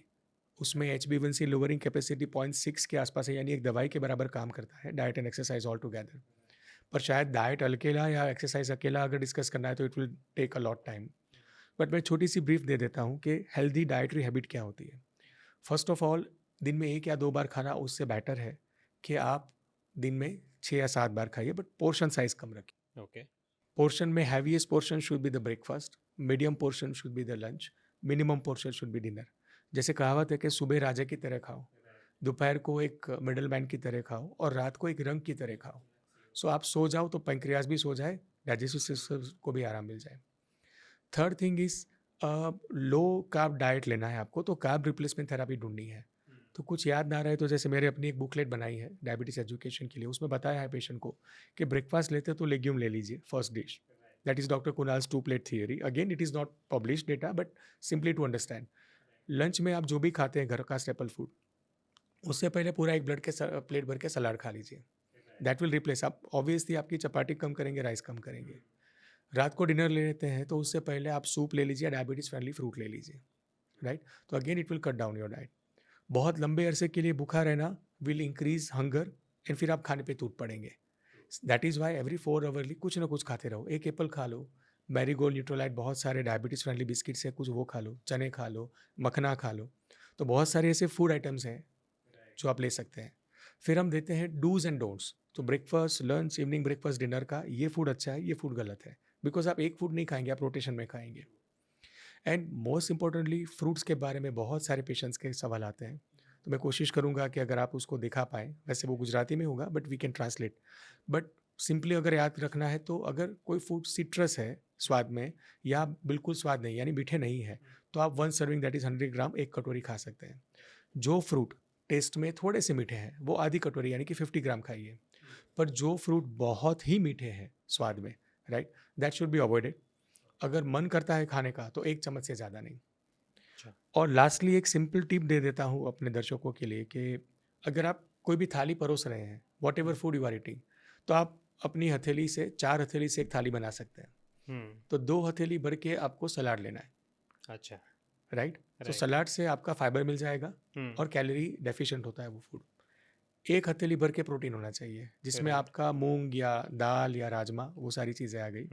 उसमें HbA1c लोअरिंग कैपेसिटी 0.6 के आसपास है, यानी एक दवाई के बराबर काम करता है, diet and exercise all together. पर शायद डाइट अकेला या एक्सरसाइज अकेला अगर डिस्कस करना है तो it will take a lot time, but मैं छोटी सी ब्रीफ दे देता हूँ कि हेल्दी डाइटरी हैबिट क्या होती है। फर्स्ट ऑफ ऑल, दिन में 1 या 2 बार खाना उससे बेटर है कि आप दिन में 6 या 7 बार खाइए, बट पोर्शन साइज कम रखिए। ओके। पोर्शन में heaviest portion should be the breakfast, medium portion should be the lunch, minimum portion should be dinner. जैसे कहावत है कि सुबह राजा की तरह खाओ, दोपहर को एक मिडल मैन की तरह खाओ और रात को एक रंग की तरह खाओ। सो आप सो जाओ तो पैंक्रियाज भी सो जाए, डाइजेस्टिव सिस्टम को भी आराम मिल जाए। Third thing is low carb diet लेना है आपको, तो कार्ब रिप्लेसमेंट थेरापी ढूंढनी है। तो कुछ याद ना रहे तो जैसे मेरे अपनी एक बुकलेट बनाई है डायबिटीज एजुकेशन के लिए, उसमें बताया है पेशेंट को कि ब्रेकफास्ट लेते तो लेग्यूम ले लीजिए first dish, that is doctor Kunal's 2 plate theory. Again it is not publish data but simply to understand. Lunch में आप जो भी खाते हैं घर का स्टेपल फूड, उससे पहले पूरा एक ब्लड के प्लेट भर के सलाद खा लीजिए, दैट विल रिप्लेस। आप ऑब्वियसली आपकी चपाती कम करेंगे, राइस कम करेंगे। रात को डिनर ले लेते हैं तो उससे पहले आप सूप ले लीजिए, डायबिटीज़ फ्रेंडली फ्रूट ले लीजिए, राइट। तो again it will cut down your diet. बहुत लंबे अरसे के लिए भूखा रहना विल इंक्रीज हंगर एंड फिर आप खाने पे टूट पड़ेंगे। That is why every 4 hourly कुछ ना कुछ खाते रहो। एक एप्पल खा लो, मैरीगोल्ड, न्यूट्रोलाइट, बहुत सारे डायबिटीज़ फ्रेंडली बिस्किट्स है, कुछ वो खा लो, चने खा लो, मखना खा लो। तो बहुत सारे ऐसे फूड आइटम्स हैं जो आप ले सकते हैं। फिर हम देते हैं डूज एंड डोंट्स। तो breakfast, lunch, evening breakfast, dinner का ये फूड अच्छा है, ये फूड गलत है, बिकॉज आप एक फूड नहीं खाएंगे, आप रोटेशन में खाएंगे। एंड मोस्ट इंपॉर्टेंटली फ्रूट्स के बारे में बहुत सारे पेशेंट्स के सवाल आते हैं, तो मैं कोशिश करूंगा कि अगर आप उसको दिखा पाएँ, वैसे वो गुजराती में होगा but we can translate. But simply अगर याद रखना है तो अगर कोई फूड सिट्रस है स्वाद में या बिल्कुल स्वाद नहीं यानी मीठे नहीं है, तो आप 1 सर्विंग दैट इज़ 100 ग्राम एक कटोरी खा सकते हैं। जो फ्रूट टेस्ट में थोड़े से मीठे हैं वो आधी कटोरी यानी कि 50 ग्राम खाइए। पर जो फ्रूट बहुत ही मीठे हैं स्वाद में, right, that should be avoided. अगर मन करता है खाने का तो 1 चम्मच से ज़्यादा नहीं। और लास्टली एक सिंपल टिप दे देता हूँ अपने दर्शकों के लिए कि अगर आप कोई भी थाली परोस रहे हैं, whatever food you are eating, तो आप अपनी हथेली से 4 हथेली से एक थाली बना सकते हैं। तो 2 हथेली भर के आपको सलाद लेना है। अच्छा, राइट। तो सलाद से आपका फाइबर मिल जाएगा और कैलोरी डेफिशिएंट होता है वो फूड। 1 हथेली भर के प्रोटीन होना चाहिए जिसमें आपका मूंग या दाल या राजमा वो सारी चीज़ें आ गई।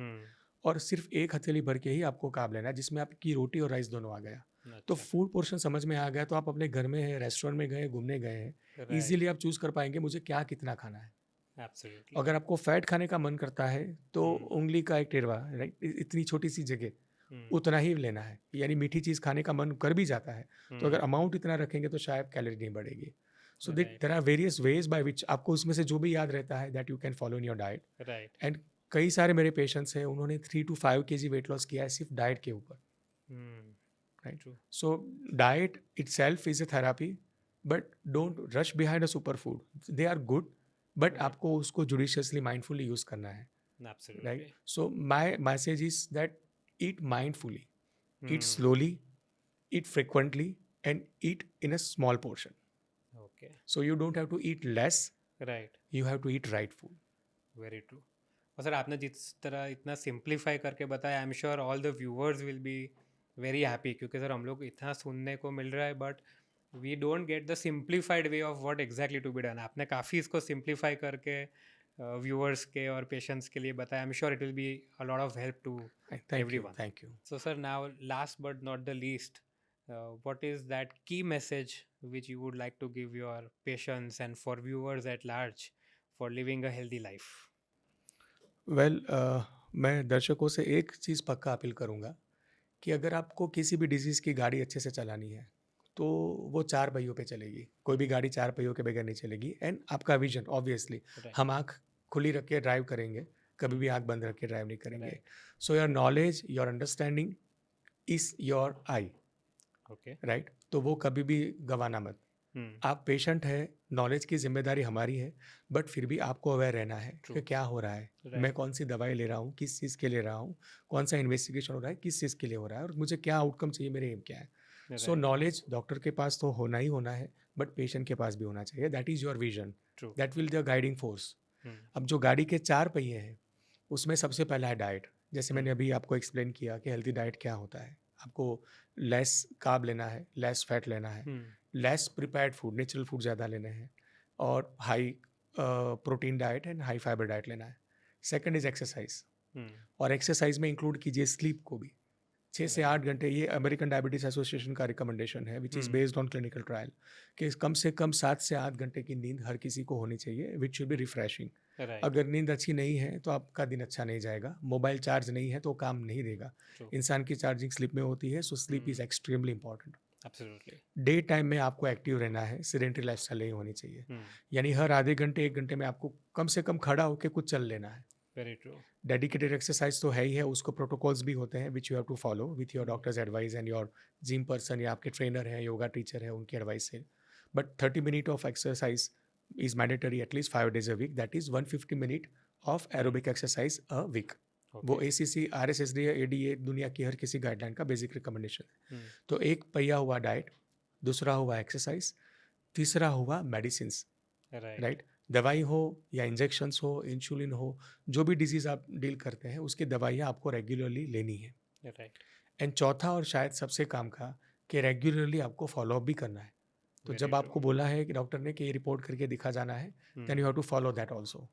और सिर्फ 1 हथेली भर के ही आपको कार्ब लेना है जिसमें आपकी रोटी और राइस दोनों आ गया। तो फूड पोर्शन समझ में आ गया तो आप अपने घर में हैं, रेस्टोरेंट में गए, घूमने गए हैं, इजीली आप चूज कर पाएंगे मुझे क्या कितना खाना है। Absolutely. अगर आपको फैट खाने का मन करता है तो उंगली का एक टेरवा, राइट, इतनी छोटी सी जगह उतना ही लेना है। यानी मीठी चीज़ खाने का मन कर भी जाता है तो अगर अमाउंट इतना रखेंगे तो शायद कैलोरी नहीं बढ़ेगी। So there are various ways by which आपको उसमें से जो भी याद रहता है that you can follow in your diet. Right. And कई सारे मेरे पेशेंट्स हैं उन्होंने 3 to 5 kg वेट लॉस किया है सिर्फ डाइट के ऊपर। Right. So diet itself is a therapy but don't rush behind a super food. They are good but आपको उसको जुडिशियसली माइंडफुली यूज करना है। Absolutely. Right. So my message is that eat mindfully, eat slowly, eat frequently and eat in a small portion. Okay. So you don't have to eat less, Right. You have to eat right food. Very true. और sir आपने जिस तरह इतना simplify करके बताया, I am sure all the viewers will be very happy, क्योंकि sir हम लोग इतना सुनने को मिल रहा है but we don't get the simplified way of what exactly to be done. आपने काफ़ी इसको सिंप्लीफाई करके व्यूअर्स के और पेशेंट्स के लिए बताया। I am sure it will be a lot of help to everyone. Thank you. So, sir, now last but not the least, what is that key message which you would like to give your patients and for viewers at large for living a healthy life? Well मैं दर्शकों से एक चीज़ पक्का appeal करूँगा कि अगर आपको किसी भी डिजीज़ की गाड़ी अच्छे से चलानी है तो वो 4 पहियों पे चलेगी। कोई भी गाड़ी 4 पहियों के बगैर नहीं चलेगी। एंड आपका विजन ऑब्वियसली, Right. हम आँख खुली रख के ड्राइव करेंगे, कभी भी आँख बंद रख के ड्राइव नहीं करेंगे। Right. So your knowledge, your understanding is your I, Okay. Right. तो वो कभी भी गंवाना मत। आप पेशेंट है, नॉलेज की जिम्मेदारी हमारी है बट फिर भी आपको अवेयर रहना है कि क्या हो रहा है, Right. मैं कौन सी दवाई ले रहा हूँ, किस चीज़ के ले रहा हूँ, कौन सा इन्वेस्टिगेशन हो रहा है, किस चीज़ के लिए हो रहा है और मुझे क्या आउटकम चाहिए, मेरे एम क्या है। सो नॉलेज डॉक्टर के पास तो होना ही होना है बट पेशेंट के पास भी होना चाहिए। That is your vision, True. That will the guiding force. अब जो गाड़ी के 4 पहिए हैं उसमें सबसे पहला है डाइट। जैसे मैंने अभी आपको एक्सप्लेन किया कि हेल्थी डाइट क्या होता है। आपको लेस कार्ब लेना है, लेस फैट लेना है, less prepared food, natural food ज़्यादा लेने हैं और high protein diet and high fibre diet लेना है। सेकंड इज़ एक्सरसाइज, और एक्सरसाइज में इंक्लूड कीजिए स्लीप को भी। 6 से 8 घंटे, ये अमेरिकन डायबिटीज़ एसोसिएशन का रिकमेंडेशन है which is based on clinical trial, कि कम से कम 7 से 8 घंटे की नींद हर किसी को होनी चाहिए which should be refreshing. Right. अगर नींद अच्छी नहीं है तो आपका दिन अच्छा नहीं जाएगा। मोबाइल चार्ज नहीं है तो वो काम नहीं देगा। ट्रू। इंसान की चार्जिंग स्लीप में होती है, so sleep is extremely important. Absolutely. Day time में आपको एक्टिव रहना है, सेडेंटरी लाइफ़स्टाइल नहीं होनी चाहिए। यानी हर आधे घंटे 1 घंटे में आपको कम से कम खड़ा होके कुछ चल लेना है। Very true. डेडिकेटेड एक्सरसाइज तो है ही है, उसको प्रोटोकॉल्स भी होते हैं which you have to follow with your doctor's advice and your gym person या आपके ट्रेनर हैं, योगा टीचर है, उनकी एडवाइस से। But 30 minute of exercise is mandatory at least 5 days a week, that is 150 minute of aerobic exercise a week. वो ACC, RSSD, ADA दुनिया की हर किसी गाइडलाइन का बेसिक रिकमेंडेशन है। तो एक पहिया हुआ डाइट, दूसरा हुआ एक्सरसाइज, तीसरा हुआ मेडिसिन्स, राइट। दवाई हो या इंजेक्शंस हो, इंसुलिन हो, जो भी डिजीज़ आप डील करते हैं उसकी दवाइयाँ आपको रेगुलरली लेनी है। राइट। एंड चौथा और शायद सबसे काम का कि रेगुलरली आपको फॉलो अप भी करना है। तो Very जब true. आपको बोला है कि डॉक्टर ने कि ये रिपोर्ट करके दिखा जाना है, then you have to follow that also.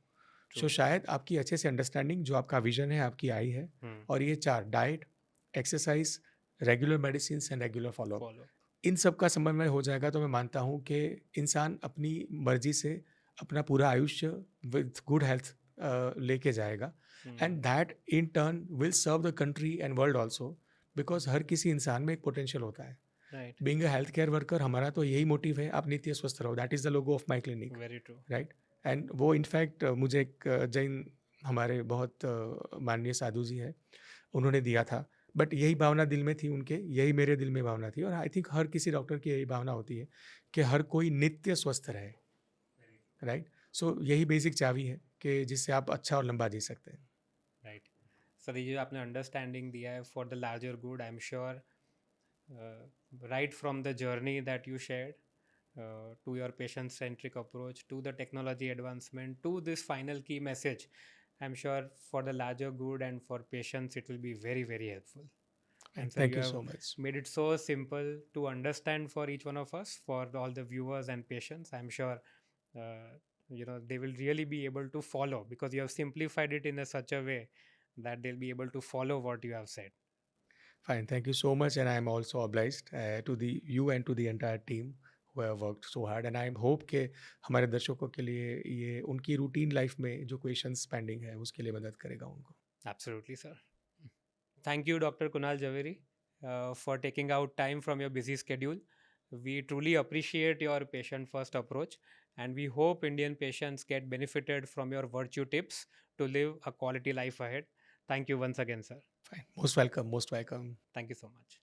So शायद आपकी अच्छे से अंडरस्टैंडिंग जो आपका विजन है आपकी आई है, और ये 4 diet, exercise, regular medicine and regular follow up, follow. इन सब का समन्वय हो जाएगा तो मैं मानता हूँ कि इंसान अपनी मर्जी से अपना पूरा आयुष्य विद गुड हेल्थ लेके जाएगा। And that in turn will serve the country and world also, because हर किसी इंसान में एक पोटेंशियल होता है। Right. Being a health care worker हमारा तो यही मोटिव है, आप नित्य स्वस्थ रहो, that is the logo of my clinic, very true. Right. And वो इनफैक्ट मुझे एक जैन हमारे बहुत माननीय साधु जी है, उन्होंने दिया था। बट यही भावना दिल में थी उनके, यही मेरे दिल में भावना थी, और आई थिंक हर किसी डॉक्टर की यही भावना होती है कि हर कोई नित्य स्वस्थ रहे, राइट। सो यही बेसिक चाबी है कि जिससे आप अच्छा और लंबा जी सकते हैं। राइट। सर, ये जो आपने अंडरस्टैंडिंग दिया है for the larger good, I am sure right from the journey that you shared, to your patient centric approach, to the technology advancement, to this final key message, I'm sure for the larger good and for patients it will be very, very helpful. And sir, Thank you you have so much. made it so simple to understand for each one of us, for all the viewers and patients. I'm sure they will really be able to follow, because you have simplified it in such a way that they'll be able to follow what you have said. Fine, thank you so much, and I am also obliged to the you and to the entire team who have worked so hard, and I hope कि हमारे दर्शकों के लिए ये उनकी routine life में जो questions pending है उसके लिए मदद करेगा उनको। Absolutely, sir. Thank you, Dr. Kunal Javeri, for taking out time from your busy schedule. We truly appreciate your patient-first approach, and we hope Indian patients get benefited from your virtue tips to live a quality life ahead. Thank you once again, sir. Fine, most welcome, most welcome. Thank you so much.